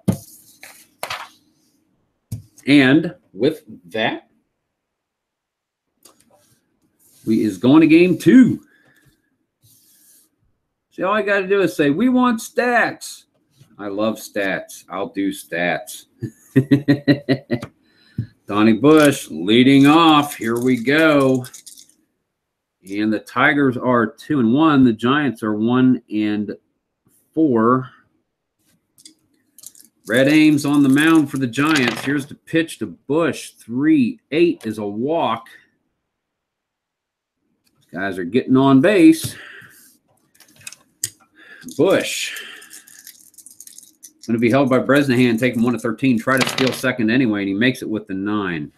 And with that, we is going to game 2. See, all I got to do is say, we want stats. I love stats. I'll do stats. Donnie Bush leading off. Here we go. And the Tigers are 2-1. The Giants are 1-4. Red Ames on the mound for the Giants. Here's the pitch to Bush. 3-8 is a walk. These guys are getting on base. Bush going to be held by Bresnahan, taking 1-13. Try to steal second anyway, and he makes it with the 9.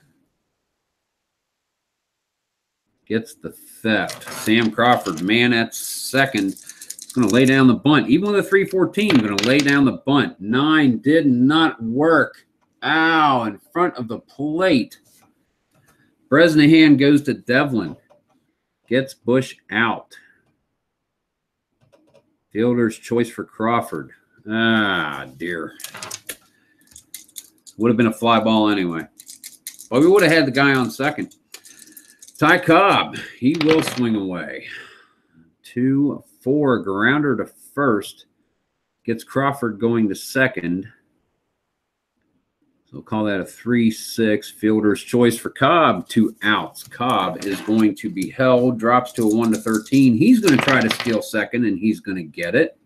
Gets the theft. Sam Crawford, man at second. He's going to lay down the bunt. Even with a 3-14, going to lay down the bunt. 9 did not work. Ow, in front of the plate. Bresnahan goes to Devlin. Gets Bush out. Fielder's choice for Crawford. Ah, dear. Would have been a fly ball anyway. But we would have had the guy on second. Ty Cobb, he will swing away. 2-4, grounder to first. Gets Crawford going to second. So we'll call that a 3-6. Fielder's choice for Cobb. 2 outs. Cobb is going to be held. Drops to a 1-13. He's going to try to steal second, and he's going to get it.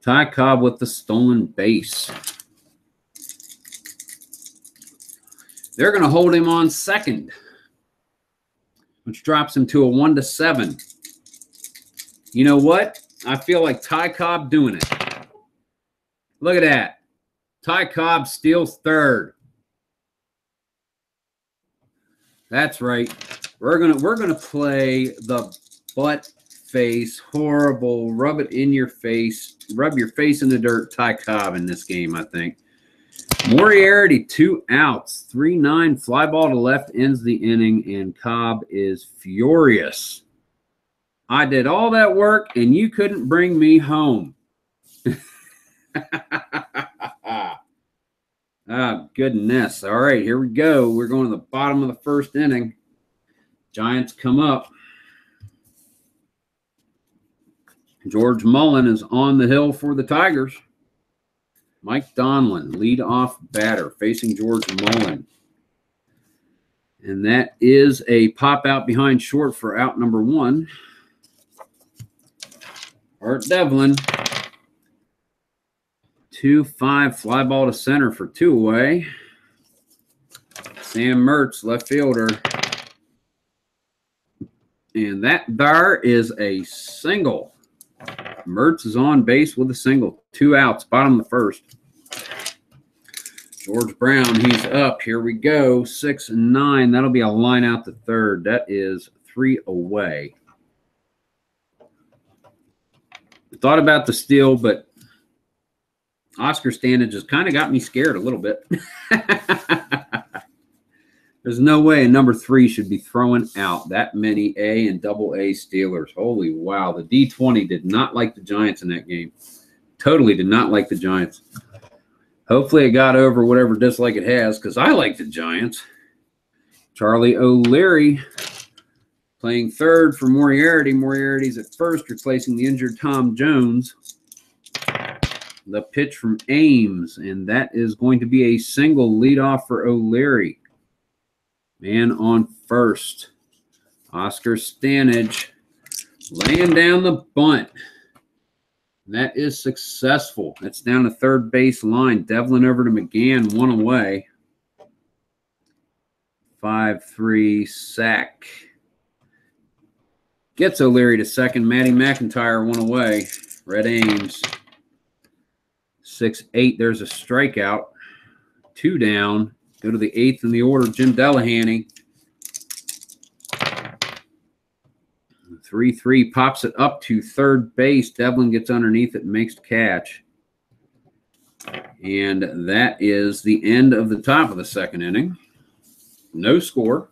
Ty Cobb with the stolen base. They're going to hold him on second, which drops him to a 1-7. You know what? I feel like Ty Cobb doing it. Look at that. Ty Cobb steals third. That's right. We're gonna play the butt face, horrible, rub it in your face, rub your face in the dirt, Ty Cobb in this game, I think. Moriarty, 2 outs, 3-9, fly ball to left ends the inning, and Cobb is furious. I did all that work, and you couldn't bring me home. Oh, goodness. All right, here we go. We're going to the bottom of the first inning. Giants come up. George Mullen is on the hill for the Tigers. Mike Donlin, leadoff batter, facing George Mullen. And that is a pop out behind short for out number 1. Art Devlin. 2-5, fly ball to center for 2 away. Sam Mertz, left fielder. And that there is a single. Mertz is on base with a single. 2 outs, bottom of the first. George Brown, he's up. Here we go. 6-9. That'll be a line out to third. That is 3 away. I thought about the steal, but Oscar Stanage just kind of got me scared a little bit. There's no way a number 3 should be throwing out that many A and AA Steelers. Holy wow. The D20 did not like the Giants in that game. Totally did not like the Giants. Hopefully it got over whatever dislike it has, because I like the Giants. Charlie O'Leary playing third for Moriarty. Moriarty's at first, replacing the injured Tom Jones. The pitch from Ames, and that is going to be a single leadoff for O'Leary. Man on first. Oscar Stanage laying down the bunt. That is successful. That's down the third base line. Devlin over to McGann, 1 away. 5-3 sack. Gets O'Leary to second. Matty McIntyre, 1 away. Red Ames. 6-8. There's a strikeout. 2 down. Go to the 8th in the order. Jim Delahanty. 3-3 pops it up to third base. Devlin gets underneath it and makes the catch. And that is the end of the top of the second inning. No score.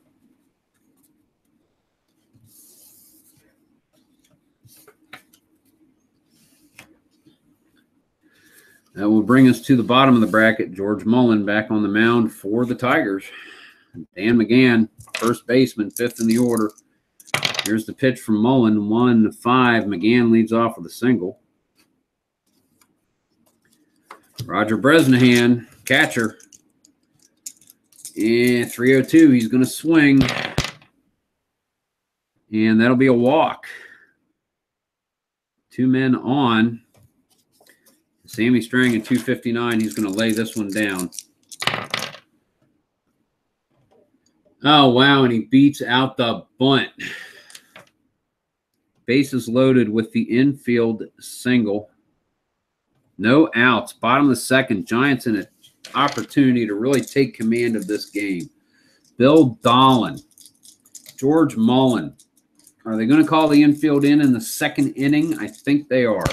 That will bring us to the bottom of the bracket. George Mullen back on the mound for the Tigers. Dan McGann, first baseman, 5th in the order. Here's the pitch from Mullen, 1-5. McGann leads off with a single. Roger Bresnahan, catcher. And 3-0-2, he's going to swing. And that'll be a walk. 2 men on. Sammy Strang at 259. He's going to lay this one down. Oh, wow, and he beats out the bunt. Bases loaded with the infield single. No outs. Bottom of the second. Giants in an opportunity to really take command of this game. Bill Dolan. George Mullen. Are they going to call the infield in the second inning? I think they are.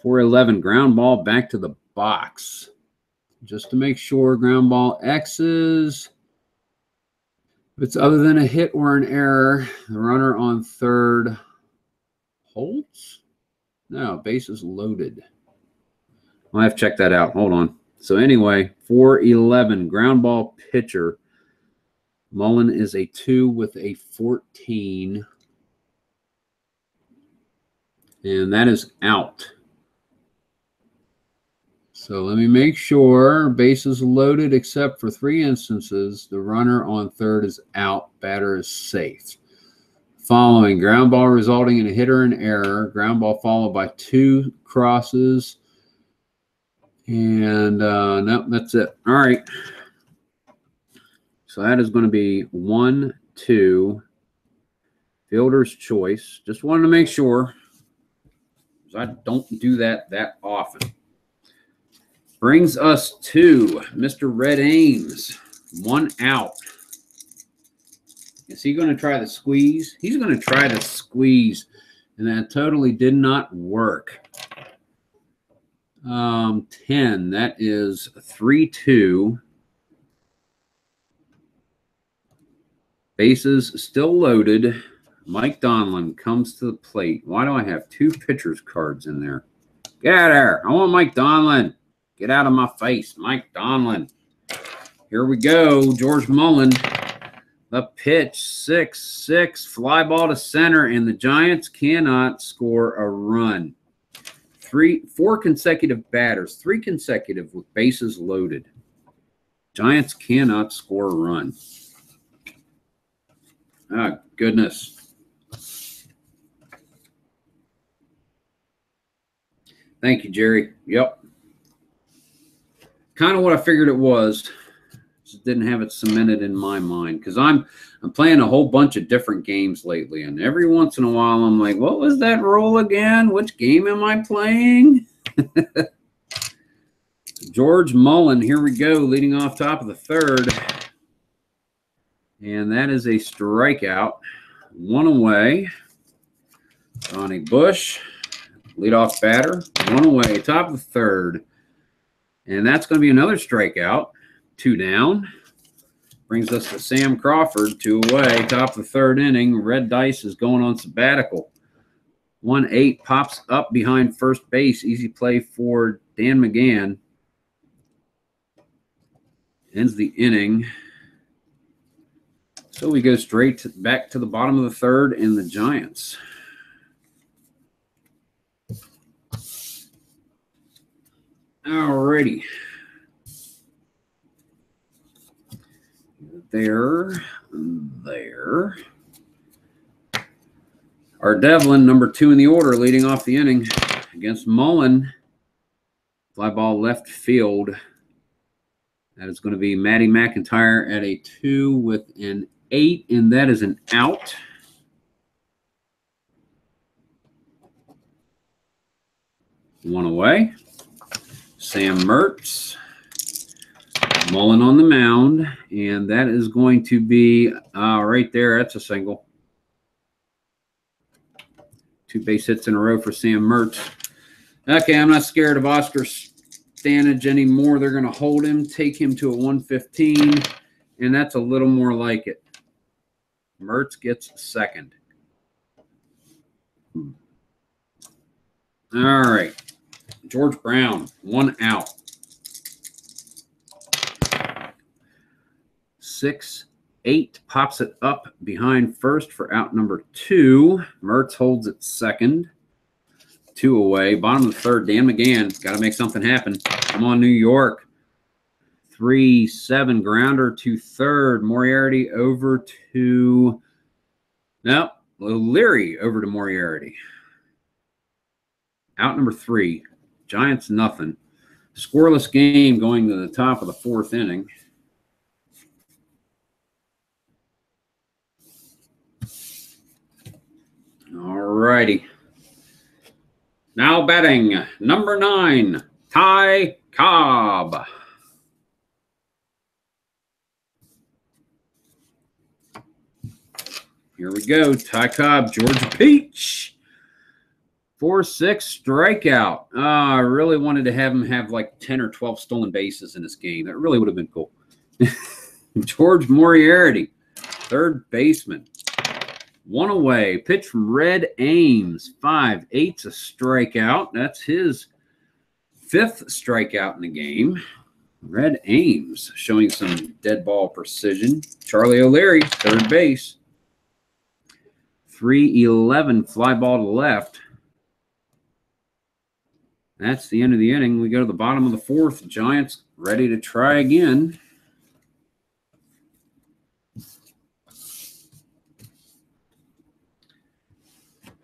4-11, ground ball back to the box. Just to make sure, ground ball X's. If it's other than a hit or an error, the runner on third holds? No, bases loaded. I'll have to check that out. Hold on. So anyway, 4-11, ground ball pitcher. Mullen is a 2 with a 14. And that is out. So let me make sure. Bases loaded except for 3 instances. The runner on third is out. Batter is safe. Following, ground ball resulting in a hit or an error. Ground ball followed by 2 crosses. And no, that's it. All right. So that is going to be 1-2. Fielder's choice. Just wanted to make sure. I don't do that often. Brings us to Mr. Red Ames. 1 out. Is he going to try the squeeze? He's going to try the squeeze. And that totally did not work. 10. That is 3-2. Bases still loaded. Mike Donlin comes to the plate. Why do I have 2 pitchers cards in there? Get out of there. I want Mike Donlin. Get out of my face, Mike Donlin. Here we go. George Mullen. The pitch, 6-6. Fly ball to center, and the Giants cannot score a run. 4 consecutive batters. 3 consecutive with bases loaded. Giants cannot score a run. Ah, goodness. Thank you, Jerry. Yep. Kind of what I figured it was. Just didn't have it cemented in my mind because I'm playing a whole bunch of different games lately, and every once in a while I'm like, what was that rule again? Which game am I playing? George Mullen, here we go, leading off top of the third. And that is a strikeout. 1 away. Donnie Bush, leadoff batter. 1 away, top of the third. And that's going to be another strikeout. 2 down. Brings us to Sam Crawford, 2 away, top of the third inning. Red Dice is going on sabbatical. 1-8 pops up behind first base. Easy play for Dan McGann. Ends the inning. So we go straight back to the bottom of the third in the Giants. Alrighty. There. Our Devlin, number 2 in the order, leading off the inning against Mullen. Fly ball left field. That is going to be Matty McIntyre at a 2 with an 8, and that is an out. One away. Sam Mertz. Mullen on the mound, and that is going to be right there. That's a single. 2 base hits in a row for Sam Mertz. Okay, I'm not scared of Oscar Stanage anymore. They're going to hold him, take him to a 115. and that's a little more like it. Mertz gets second. All right. George Brown, 1 out. 6-8 pops it up behind first for out number 2. Mertz holds it second. 2 away. Bottom of the third. Dan McGann. Got to make something happen. Come on, New York. 3-7 grounder to third. Moriarty over to... Nope. O'Leary over to Moriarty. Out number 3. Giants nothing. Scoreless game going to the top of the 4th inning. All righty. Now batting, number 9, Ty Cobb. Here we go. Ty Cobb, Georgia Peach. 4-6 strikeout. I really wanted to have him have like 10 or 12 stolen bases in this game. That really would have been cool. George Moriarty, third baseman. 1 away. Pitch from Red Ames. 5-8's a strikeout. That's his 5th strikeout in the game. Red Ames showing some dead ball precision. Charlie O'Leary, third base. 3-11 fly ball to left. That's the end of the inning. We go to the bottom of the 4th. Giants ready to try again.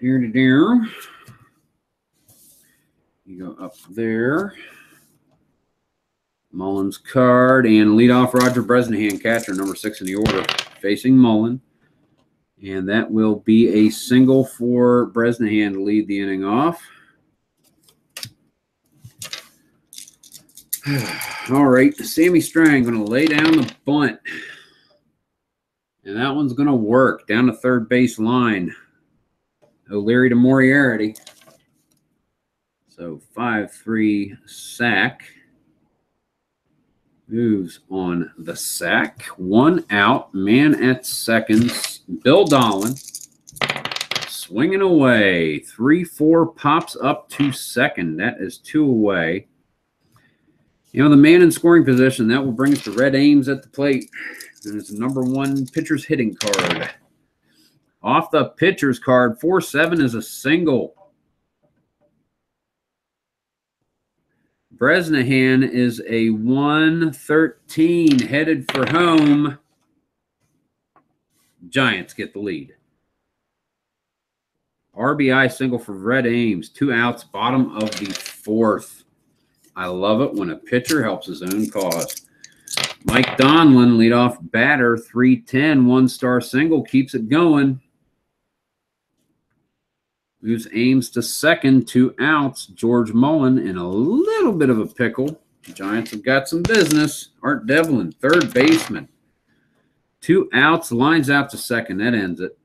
Dear to dear. You go up there. Mullins card and leadoff Roger Bresnahan, catcher, number 6 in the order, facing Mullen. And that will be a single for Bresnahan to lead the inning off. All right, Sammy Strang going to lay down the bunt. And that one's going to work down the third base line. O'Leary to Moriarty. So 5-3 sack. Moves on the sack. 1 out. Man at second. Bill Dolan. Swinging away. 3-4 pops up to second. That is 2 away. You know, the man in scoring position, that will bring us to Red Ames at the plate. And it's the number 1 pitcher's hitting card. Off the pitcher's card, 4-7 is a single. Bresnahan is a 1-13 headed for home. Giants get the lead. RBI single for Red Ames. 2 outs, bottom of the 4th. I love it when a pitcher helps his own cause. Mike Donlin, leadoff batter, 3-10, 1-star single, keeps it going. Moves Ames to second, 2 outs. George Mullen in a little bit of a pickle. The Giants have got some business. Art Devlin, third baseman. 2 outs, lines out to second. That ends it.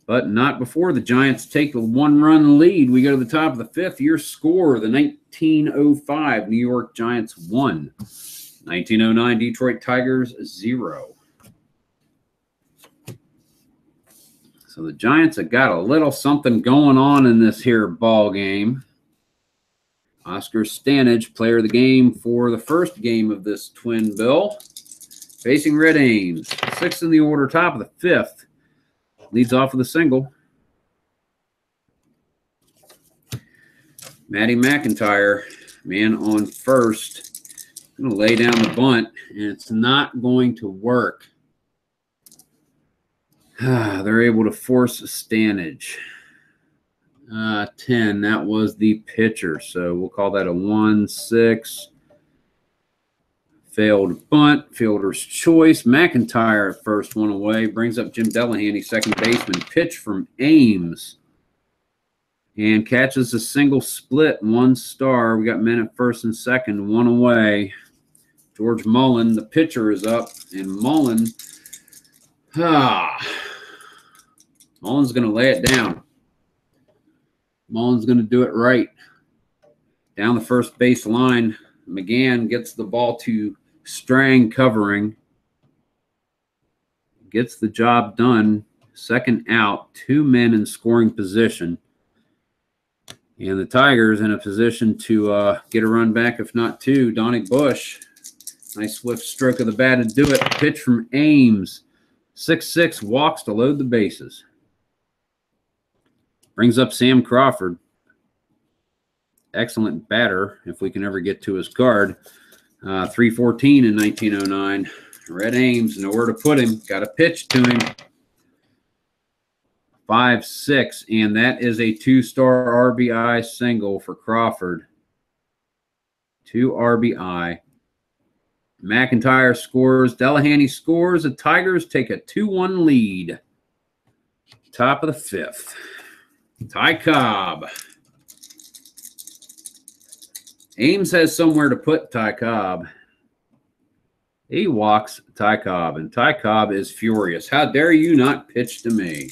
But not before the Giants take the 1-run lead. We go to the top of the 5th. Your score, the 1905 New York Giants 1. 1909 Detroit Tigers 0. So the Giants have got a little something going on in this here ball game. Oscar Stanage, player of the game for the first game of this twin bill. Facing Red Ames. 6th in the order, top of the 5th. Leads off with a single. Matty McIntyre, man on first. Going to lay down the bunt, and it's not going to work. They're able to force Stanage. 10, that was the pitcher. So we'll call that a 1-6. Failed bunt, fielder's choice. McIntyre at first, 1 away. Brings up Jim Delahanty, second baseman. Pitch from Ames. And catches a single split, 1 star. We got men at first and second, 1 away. George Mullen, the pitcher, is up. And Mullen, Mullen's going to lay it down. Mullen's going to do it right. Down the first base line, McGann gets the ball to Strang covering. Gets the job done. Second out, 2 men in scoring position. And the Tigers in a position to get a run back, if not 2. Donnie Bush. Nice swift stroke of the bat to do it. Pitch from Ames. 6-6, walks to load the bases. Brings up Sam Crawford. Excellent batter, if we can ever get to his card. 314 in 1909. Red Ames, nowhere to put him. Got a pitch to him. 5-6, and that is a 2-star RBI single for Crawford. 2 RBI. McIntyre scores. Delahanty scores. The Tigers take a 2-1 lead. Top of the 5th. Ty Cobb. Ames has somewhere to put Ty Cobb. He walks Ty Cobb, and Ty Cobb is furious. How dare you not pitch to me?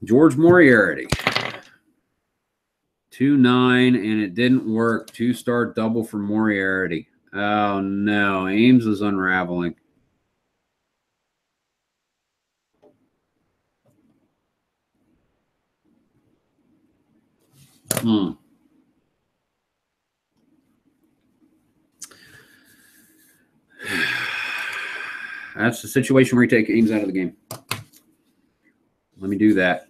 George Moriarty. 2-9, and it didn't work. 2-star double for Moriarty. Oh, no. Ames is unraveling. That's the situation where you take Ames out of the game. Let me do that.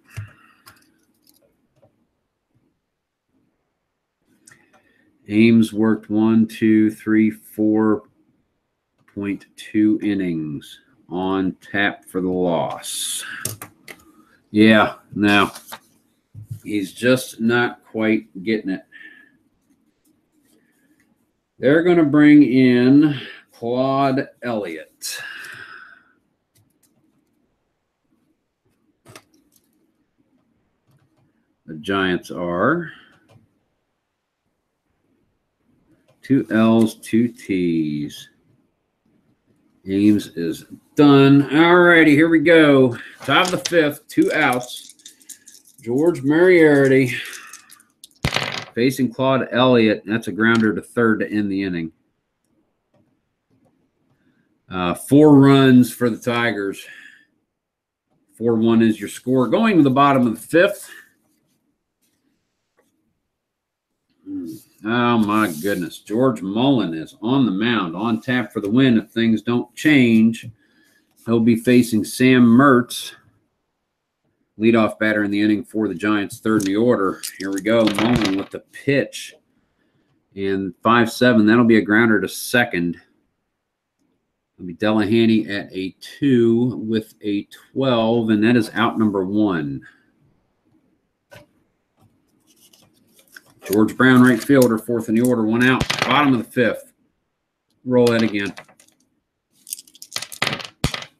Ames worked 4.2 innings on tap for the loss. Yeah, no. He's just not quite getting it. They're going to bring in Claude Elliott. The Giants are 2 L's, 2 T's. Ames is done. All righty, here we go. Top of the 5th, 2 outs. George Moriarty facing Claude Elliott. That's a grounder to third to end the inning. 4 runs for the Tigers. 4-1 is your score. Going to the bottom of the 5th. Oh, my goodness. George Mullen is on the mound, on tap for the win. If things don't change, he'll be facing Sam Mertz, leadoff batter in the inning for the Giants, third in the order. Here we go. Mullen with the pitch. And 5-7, that'll be a grounder to second. It'll be Delahanty at a 2 with a 12, and that is out number 1. George Brown, right fielder, fourth in the order, 1 out. Bottom of the 5th. Roll that again.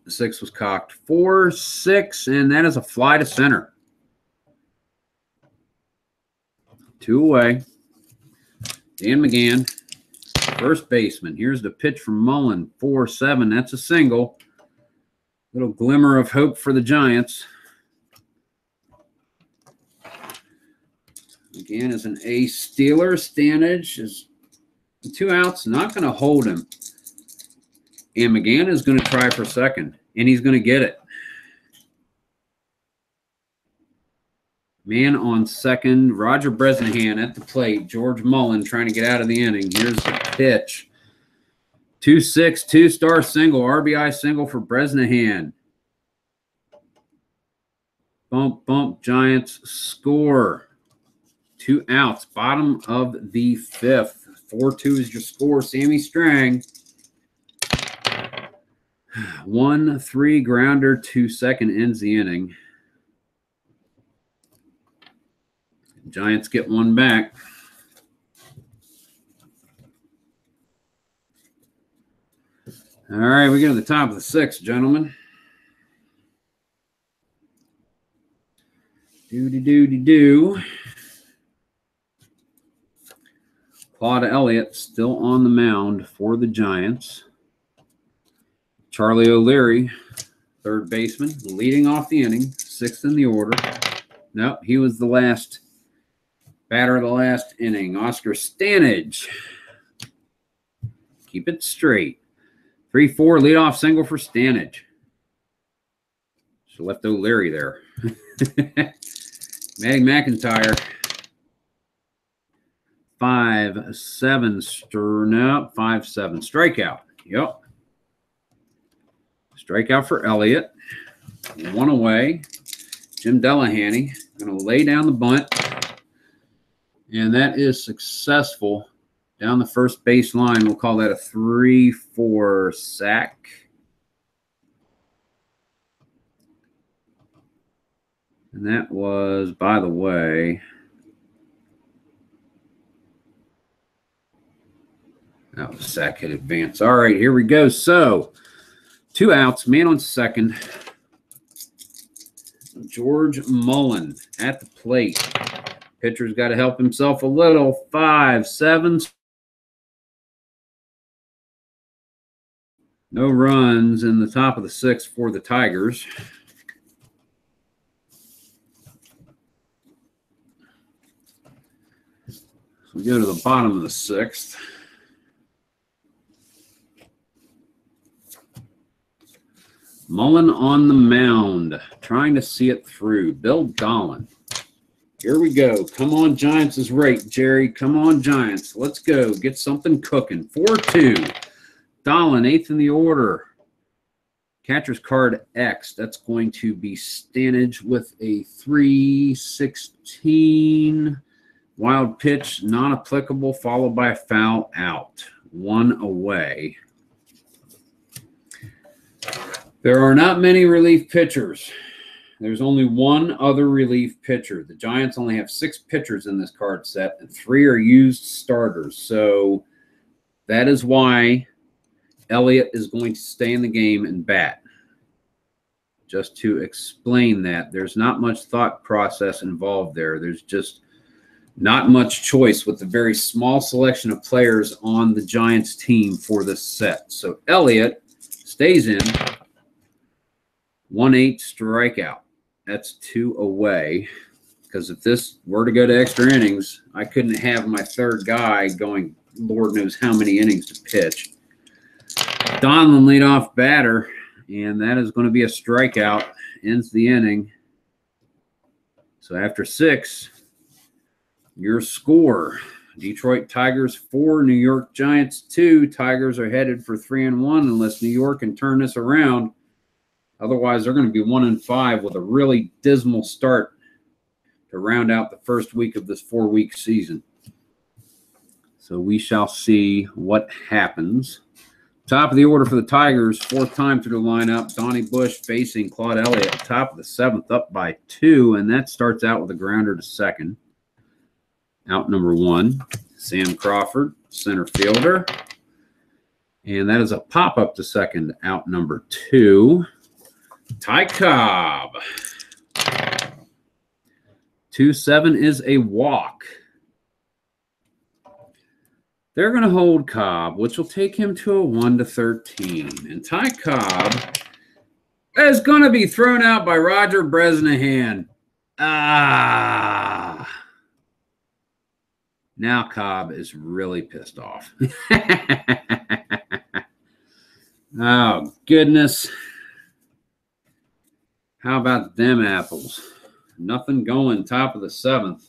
The 6 was cocked. 4-6, and that is a fly to center. 2 away. Dan McGann, first baseman. Here's the pitch from Mullen. 4-7. That's a single. Little glimmer of hope for the Giants. McGann is an ace stealer. Stanage is 2 outs. Not going to hold him. And McGann is going to try for second. And he's going to get it. Man on second. Roger Bresnahan at the plate. George Mullen trying to get out of the inning. Here's the pitch. 2-6, 2-star single. RBI single for Bresnahan. Bump, bump. Giants score. 2 outs. Bottom of the 5th. 4-2 is your score. Sammy Strang. 1-3 grounder to second ends the inning. Giants get 1 back. All right, we get to the top of the 6th, gentlemen. Do. Claude Elliott still on the mound for the Giants. Charlie O'Leary, third baseman, leading off the inning, 6th in the order. Nope, he was the last batter of the last inning. Oscar Stanage Keep it straight. 3-4 leadoff single for Stanage. Should have left O'Leary there. Matty McIntyre. 5-7. No, 5-7. Strikeout. Yep. Strikeout for Elliott. 1 away. Jim Delahanty going to lay down the bunt. And that is successful. Down the first base line, we'll call that a 3-4 sack. And that was, by the way, that was a sack hit advance. All right, here we go. So, 2 outs, man on second. George Mullen at the plate. Pitcher's got to help himself a little. 5-7. No runs in the top of the 6th for the Tigers. So we go to the bottom of the 6th. Mullen on the mound, trying to see it through. Bill Dolan. Here we go. Come on, Giants is right, Jerry. Come on, Giants. Let's go. Get something cooking. 4-2. Dolan, 8th in the order. Catcher's card X. That's going to be Stanage with a 3-16. Wild pitch, non-applicable, followed by a foul out. 1 away. There are not many relief pitchers. There's only 1 other relief pitcher. The Giants only have 6 pitchers in this card set, and 3 are used starters. So that is why Elliott is going to stay in the game and bat. Just to explain that, there's not much thought process involved there. There's just not much choice with the very small selection of players on the Giants team for this set. So Elliott stays in. 1-8 strikeout. That's 2 away. Because if this were to go to extra innings, I couldn't have my 3rd guy going Lord knows how many innings to pitch. Donlin leadoff batter, and that is going to be a strikeout. Ends the inning. So after 6, your score: Detroit Tigers 4, New York Giants 2. Tigers are headed for 3-1 unless New York can turn this around. Otherwise, they're going to be 1-5 with a really dismal start to round out the first week of this 4-week season. So we shall see what happens. Top of the order for the Tigers, 4th time through the lineup. Donnie Bush facing Claude Elliott. Top of the 7th, up by 2, and that starts out with a grounder to second. Out number 1, Sam Crawford, center fielder. And that is a pop-up to second, out number 2. Ty Cobb. 2-7 is a walk. They're going to hold Cobb, which will take him to a 1-13. And Ty Cobb is going to be thrown out by Roger Bresnahan. Now Cobb is really pissed off. Oh, goodness. How about them apples? Nothing going. Top of the 7th.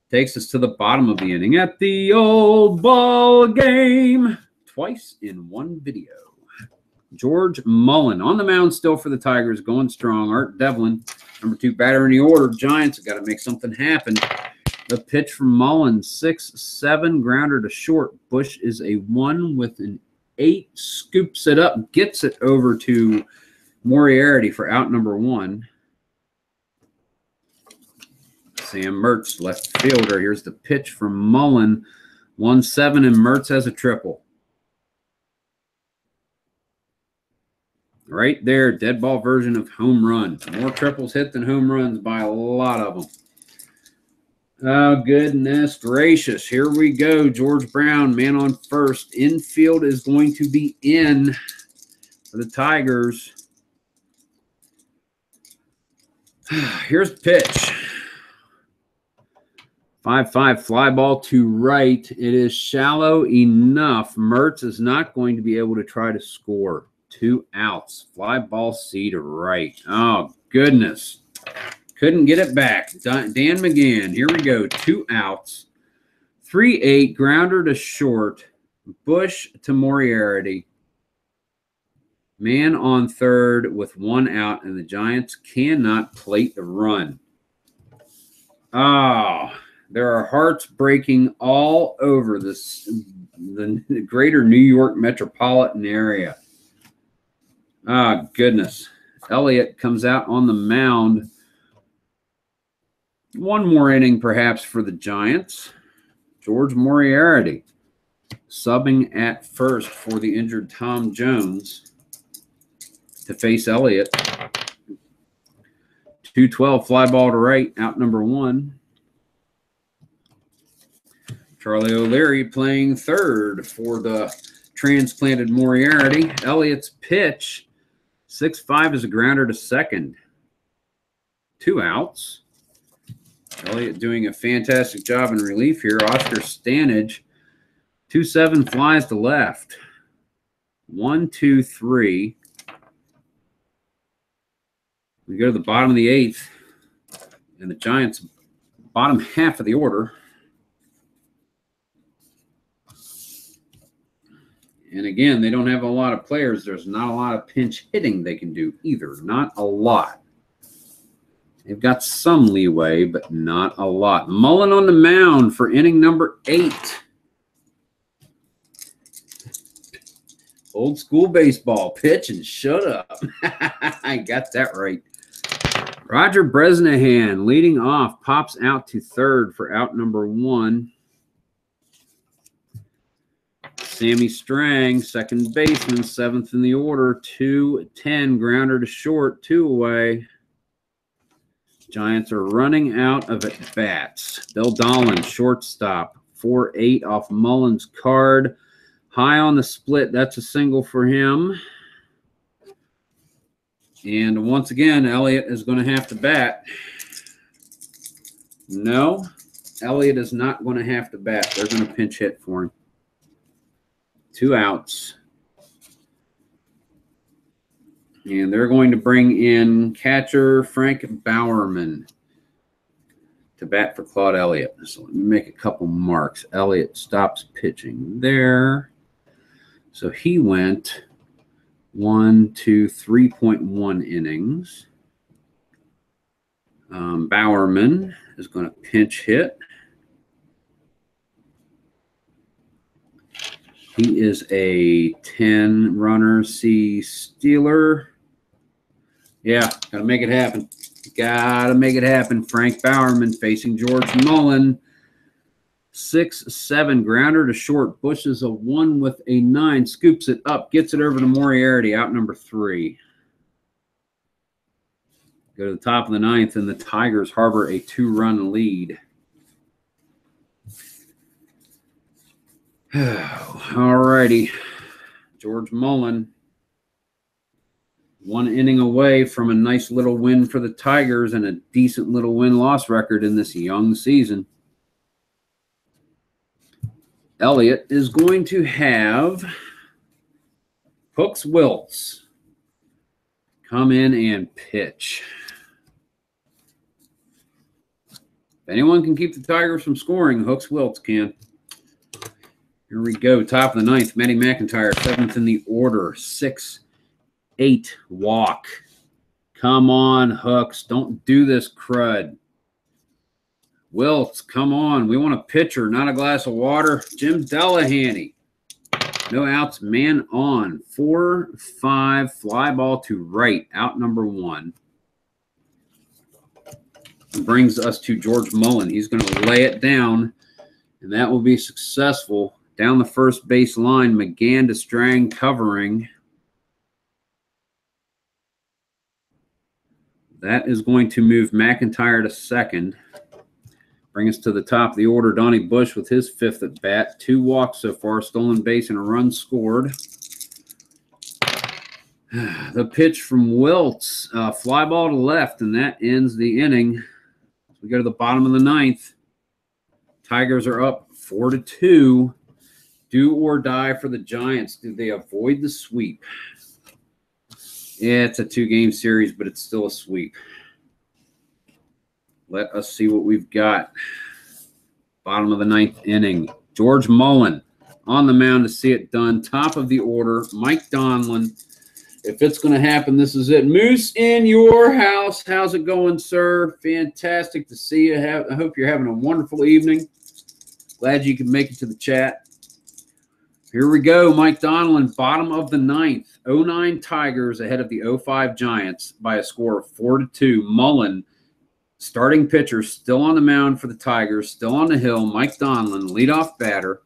Takes us to the bottom of the inning at the old ball game. Twice in one video. George Mullen on the mound still for the Tigers, going strong. Art Devlin, number 2 batter in the order. Giants have got to make something happen. The pitch from Mullen, 6-7, grounder to short. Bush is a 1 with an 8, scoops it up, gets it over to Moriarty for out number 1. Sam Mertz, left fielder. Here's the pitch from Mullen. 1-7, and Mertz has a triple. Right there, dead ball version of home run. More triples hit than home runs by a lot of them. Oh, goodness gracious. Here we go. George Brown, man on first. Infield is going to be in for the Tigers. Here's the pitch. 5-5 fly ball to right. It is shallow enough. Mertz is not going to be able to try to score. 2 outs. Fly ball C to right. Oh, goodness. Couldn't get it back. Dan McGann. Here we go. 2 outs. 3-8. Grounder to short. Bush to Moriarty. Man on third with 1 out, and the Giants cannot plate the run. Oh, there are hearts breaking all over the greater New York metropolitan area. Ah, goodness. Elliott comes out on the mound. 1 more inning, perhaps, for the Giants. George Moriarty subbing at first for the injured Tom Jones to face Elliott. 2-12 fly ball to right, out number 1. Charlie O'Leary playing third for the transplanted Moriarty. Elliott's pitch, 6-5 is a grounder to second. 2 outs. Elliott doing a fantastic job in relief here. Oscar Stanage, 2-7 flies to left. 1, 2, 3. We go to the bottom of the 8th, and the Giants' bottom half of the order. And again, they don't have a lot of players. There's not a lot of pinch hitting they can do either. Not a lot. They've got some leeway, but not a lot. Mullen on the mound for inning number 8. Old school baseball. Pitch and shut up. I got that right. Roger Bresnahan leading off. Pops out to third for out number 1. Sammy Strang, second baseman, 7th in the order. 2-10, grounder to short, 2 away. Giants are running out of at-bats. Bill Dolan, shortstop, 4-8 off Mullen's card. High on the split. That's a single for him. And once again, Elliott is going to have to bat. No, Elliott is not going to have to bat. They're going to pinch hit for him. 2 outs. And they're going to bring in catcher Frank Bowerman to bat for Claude Elliott. So let me make a couple marks. Elliott stops pitching there. So he went 1, 2, 3.1 innings. Bowerman is going to pinch hit. He is a 10-runner C stealer. Yeah, got to make it happen. Got to make it happen. Frank Bowerman facing George Mullen. 6-7, grounder to short. Bush is a 1 with a 9. Scoops it up. Gets it over to Moriarty, out number 3. Go to the top of the 9th, and the Tigers harbor a 2-run lead. All righty. George Mullen, 1 inning away from a nice little win for the Tigers and a decent little win-loss record in this young season. Elliott is going to have Hooks Wiltz come in and pitch. If anyone can keep the Tigers from scoring, Hooks Wiltz can. Here we go. Top of the 9th. Matty McIntyre, 7th in the order. 6-8 walk. Come on, Hooks. Don't do this crud. Wiltz, come on. We want a pitcher, not a glass of water. Jim Delahanty. No outs, man on. 4-5, fly ball to right, out number 1. Brings us to George Mullen. He's going to lay it down, and that will be successful. Down the first base line, McGann to Strang covering. That is going to move McIntyre to second. Bring us to the top of the order. Donnie Bush with his 5th at bat. 2 walks so far, stolen base, and a run scored. The pitch from Wiltz, fly ball to left, and that ends the inning. We go to the bottom of the 9th. Tigers are up 4-2. Do or die for the Giants. Do they avoid the sweep? Yeah, it's a 2-game series, but it's still a sweep. Let us see what we've got. Bottom of the 9th inning. George Mullen on the mound to see it done. Top of the order, Mike Donlin. If it's going to happen, this is it. Moose in your house. How's it going, sir? Fantastic to see you. I hope you're having a wonderful evening. Glad you could make it to the chat. Here we go. Mike Donlin, bottom of the 9th. 09 Tigers ahead of the 05 Giants by a score of 4-2. Mullen, starting pitcher, still on the mound for the Tigers, still on the hill. Mike Donlin, leadoff batter.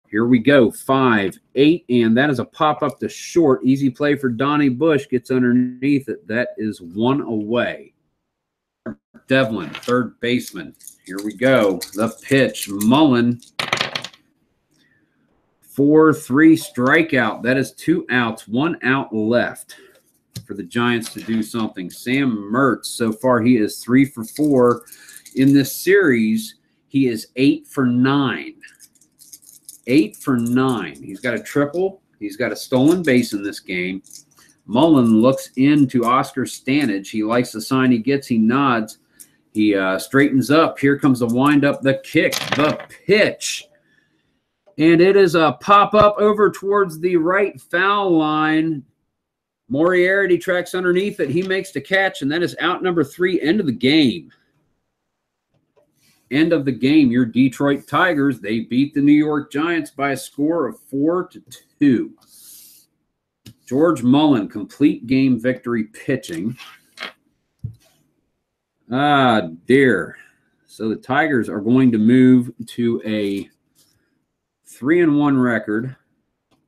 Here we go. 5-8, and that is a pop-up to short. Easy play for Donnie Bush. Gets underneath it. That is 1 away. Devlin, third baseman. Here we go. The pitch. Mullen. 4-3 strikeout. That is 2 outs, 1 out left for the Giants to do something. Sam Mertz, so far he is 3 for 4 in this series. He is 8 for 9. 8 for 9. He's got a triple. He's got a stolen base in this game. Mullen looks into Oscar Stanage. He likes the sign he gets. He nods. He straightens up. Here comes the windup, the kick, the pitch. And it is a pop-up over towards the right foul line. Moriarty tracks underneath it. He makes the catch, and that is out number 3, end of the game. End of the game. Your Detroit Tigers, they beat the New York Giants by a score of 4-2. George Mullen, complete game victory pitching. Ah, dear. So the Tigers are going to move to a 3-1 record.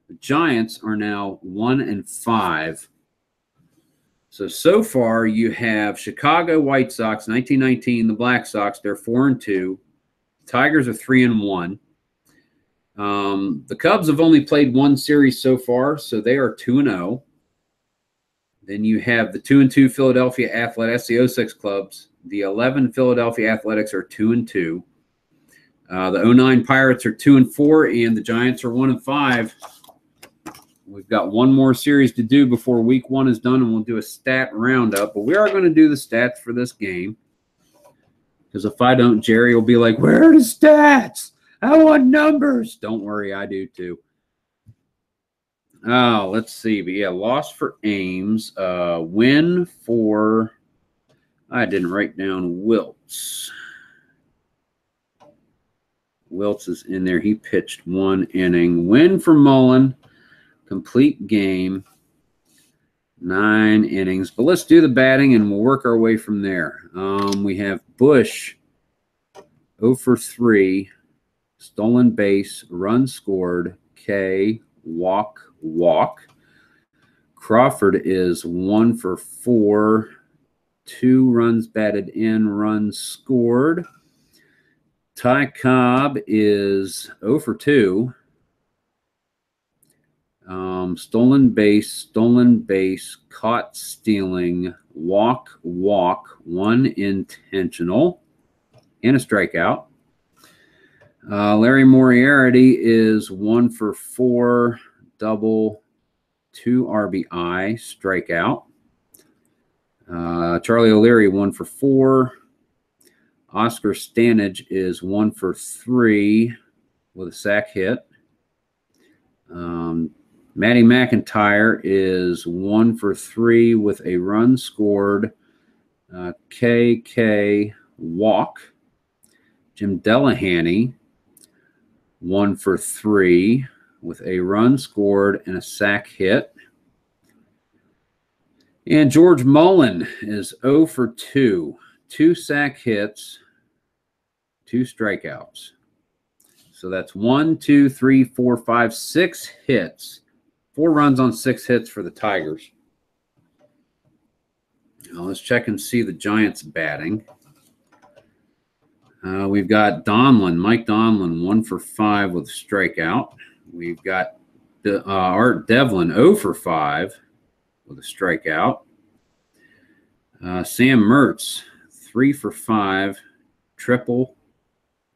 The Giants are now 1-5. So far you have Chicago White Sox, 1919, the Black Sox, they're 4-2. Tigers are 3-1. The Cubs have only played 1 series so far, so they are 2-0. Then you have the 2-2 Philadelphia Athletics, the 06 clubs. The 11 Philadelphia Athletics are 2-2. The 09 Pirates are 2-4, and the Giants are 1-5. We've got 1 more series to do before week 1 is done, and we'll do a stat roundup. But we are going to do the stats for this game, because if I don't, Jerry will be like, "Where are the stats? I want numbers." Don't worry, I do too. Oh, let's see. But yeah, loss for Ames. Win for, I didn't write down Wiltz. Wiltz is in there. He pitched 1 inning. Win for Mullen. Complete game. 9 innings. But let's do the batting, and we'll work our way from there. We have Bush, 0 for 3. Stolen base. Run scored. K. Walk. Crawford is 1 for 4. 2 runs batted in. Runs scored. Ty Cobb is 0 for 2. Stolen base, caught stealing, walk, 1 intentional, and a strikeout. Larry Moriarty is 1 for 4, double, 2 RBI, strikeout. Charlie O'Leary, 1 for 4. Oscar Stanage is 1 for 3 with a sac hit. Matty McIntyre is 1 for 3 with a run scored. KK walk. Jim Delahanty, 1 for 3 with a run scored and a sac hit. And George Mullen is 0 for 2. 2 sac hits, 2 strikeouts. So that's 1, 2, 3, 4, 5, 6 hits. 4 runs on 6 hits for the Tigers. Now let's check and see the Giants batting. We've got Mike Donlin, 1 for 5 with a strikeout. We've got Art Devlin, 0 for 5 with a strikeout. Sam Mertz, 3 for 5, triple,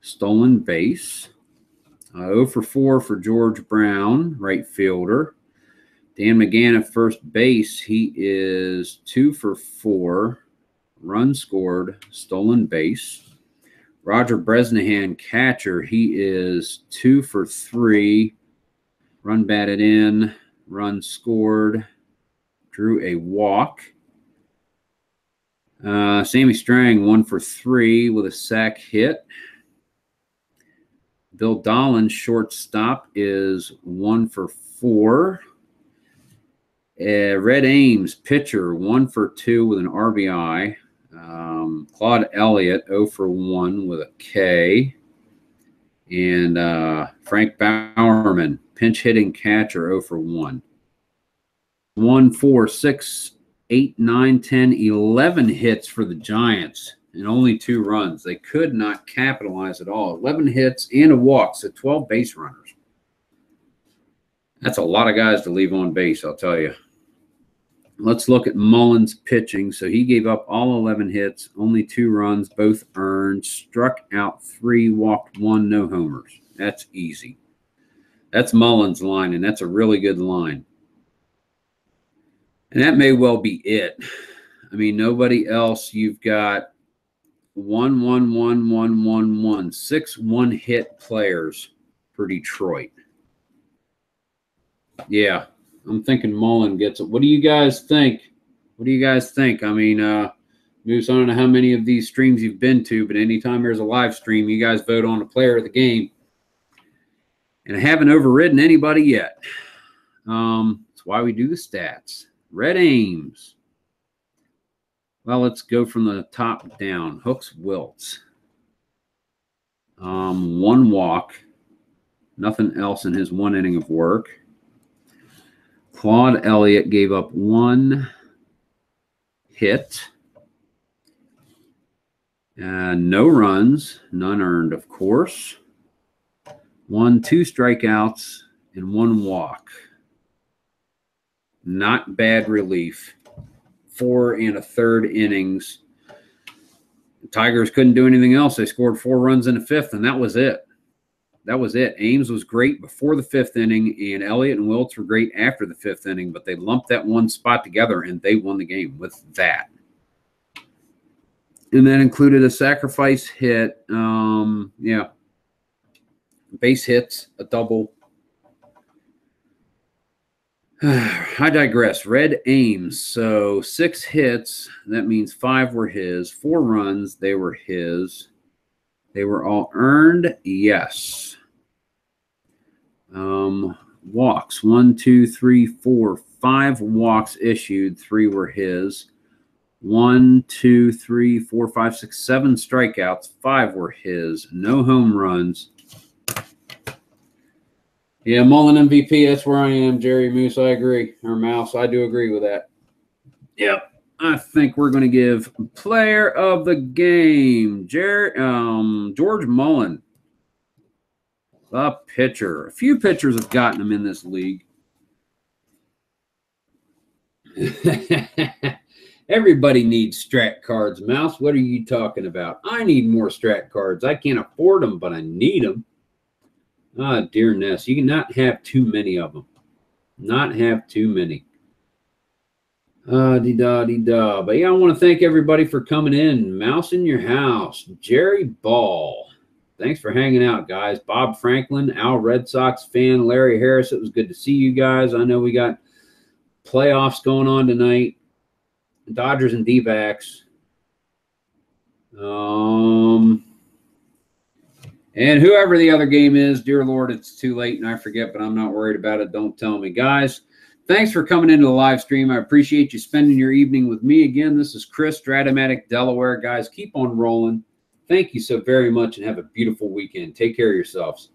stolen base. 0 for 4 for George Brown, right fielder. Dan McGann at first base. He is 2 for 4. Run scored, stolen base. Roger Bresnahan, catcher. He is 2 for 3. Run batted in, run scored, drew a walk. Sammy Strang, 1 for 3 with a sac hit. Bill Dolan, shortstop, is 1 for 4. Red Ames, pitcher, 1 for 2 with an RBI. Claude Elliott, 0 for 1 with a K. And Frank Bowerman, pinch hitting catcher, 0 for 1. 1, 4, 6, 8, 9, 10, 11 hits for the Giants and only 2 runs. They could not capitalize at all. 11 hits and a walk, so 12 base runners. That's a lot of guys to leave on base, I'll tell you. Let's look at Mullins' pitching. So he gave up all 11 hits, only 2 runs, both earned, struck out 3, walked 1, no homers. That's easy. That's Mullins' line, and that's a really good line. And that may well be it. I mean, nobody else. You've got 1, 1, 1, 1, 1, 1. 6 one-hit players for Detroit. Yeah, I'm thinking Mullen gets it. What do you guys think? What do you guys think? I mean, Moose, I don't know how many of these streams you've been to, but anytime there's a live stream, you guys vote on the player of the game. And I haven't overridden anybody yet. That's why we do the stats. Red Ames. Well, let's go from the top down. Hooks Wilts. 1 walk. Nothing else in his 1 inning of work. Claude Elliott gave up 1 hit. No runs. None earned, of course. 1, 2 strikeouts, and 1 walk. Not bad relief. 4 1/3 innings. The Tigers couldn't do anything else. They scored 4 runs in the 5th, and that was it. That was it. Ames was great before the 5th inning, and Elliott and Wilts were great after the 5th inning, but they lumped that 1 spot together, and they won the game with that. And that included a sacrifice hit. Yeah. Base hits, a double. I digress. Red Ames. So 6 hits. That means 5 were his. 4 runs. They were his. They were all earned. Yes. Walks. 1, 2, 3, 4, 5 walks issued. 3 were his. 1, 2, 3, 4, 5, 6, 7 strikeouts. 5 were his. No home runs. Yeah, Mullen MVP, that's where I am, Jerry Moose. I agree. Or Mouse, I do agree with that. Yep. I think we're going to give player of the game, George Mullen, the pitcher. A few pitchers have gotten him in this league. Everybody needs strat cards, Mouse. What are you talking about? I need more strat cards. I can't afford them, but I need them. Ah, dear Ness, you cannot have too many of them. Not have too many. Dee-da. But yeah, I want to thank everybody for coming in. Mouse in your house. Jerry Ball. Thanks for hanging out, guys. Bob Franklin, Al Red Sox fan, Larry Harris. It was good to see you guys. I know we got playoffs going on tonight. Dodgers and D-backs. And whoever the other game is, dear Lord, it's too late and I forget, but I'm not worried about it. Don't tell me. Guys, thanks for coming into the live stream. I appreciate you spending your evening with me. Again, this is Chris, strat-o-matic, Delaware. Guys, keep on rolling. Thank you so very much and have a beautiful weekend. Take care of yourselves.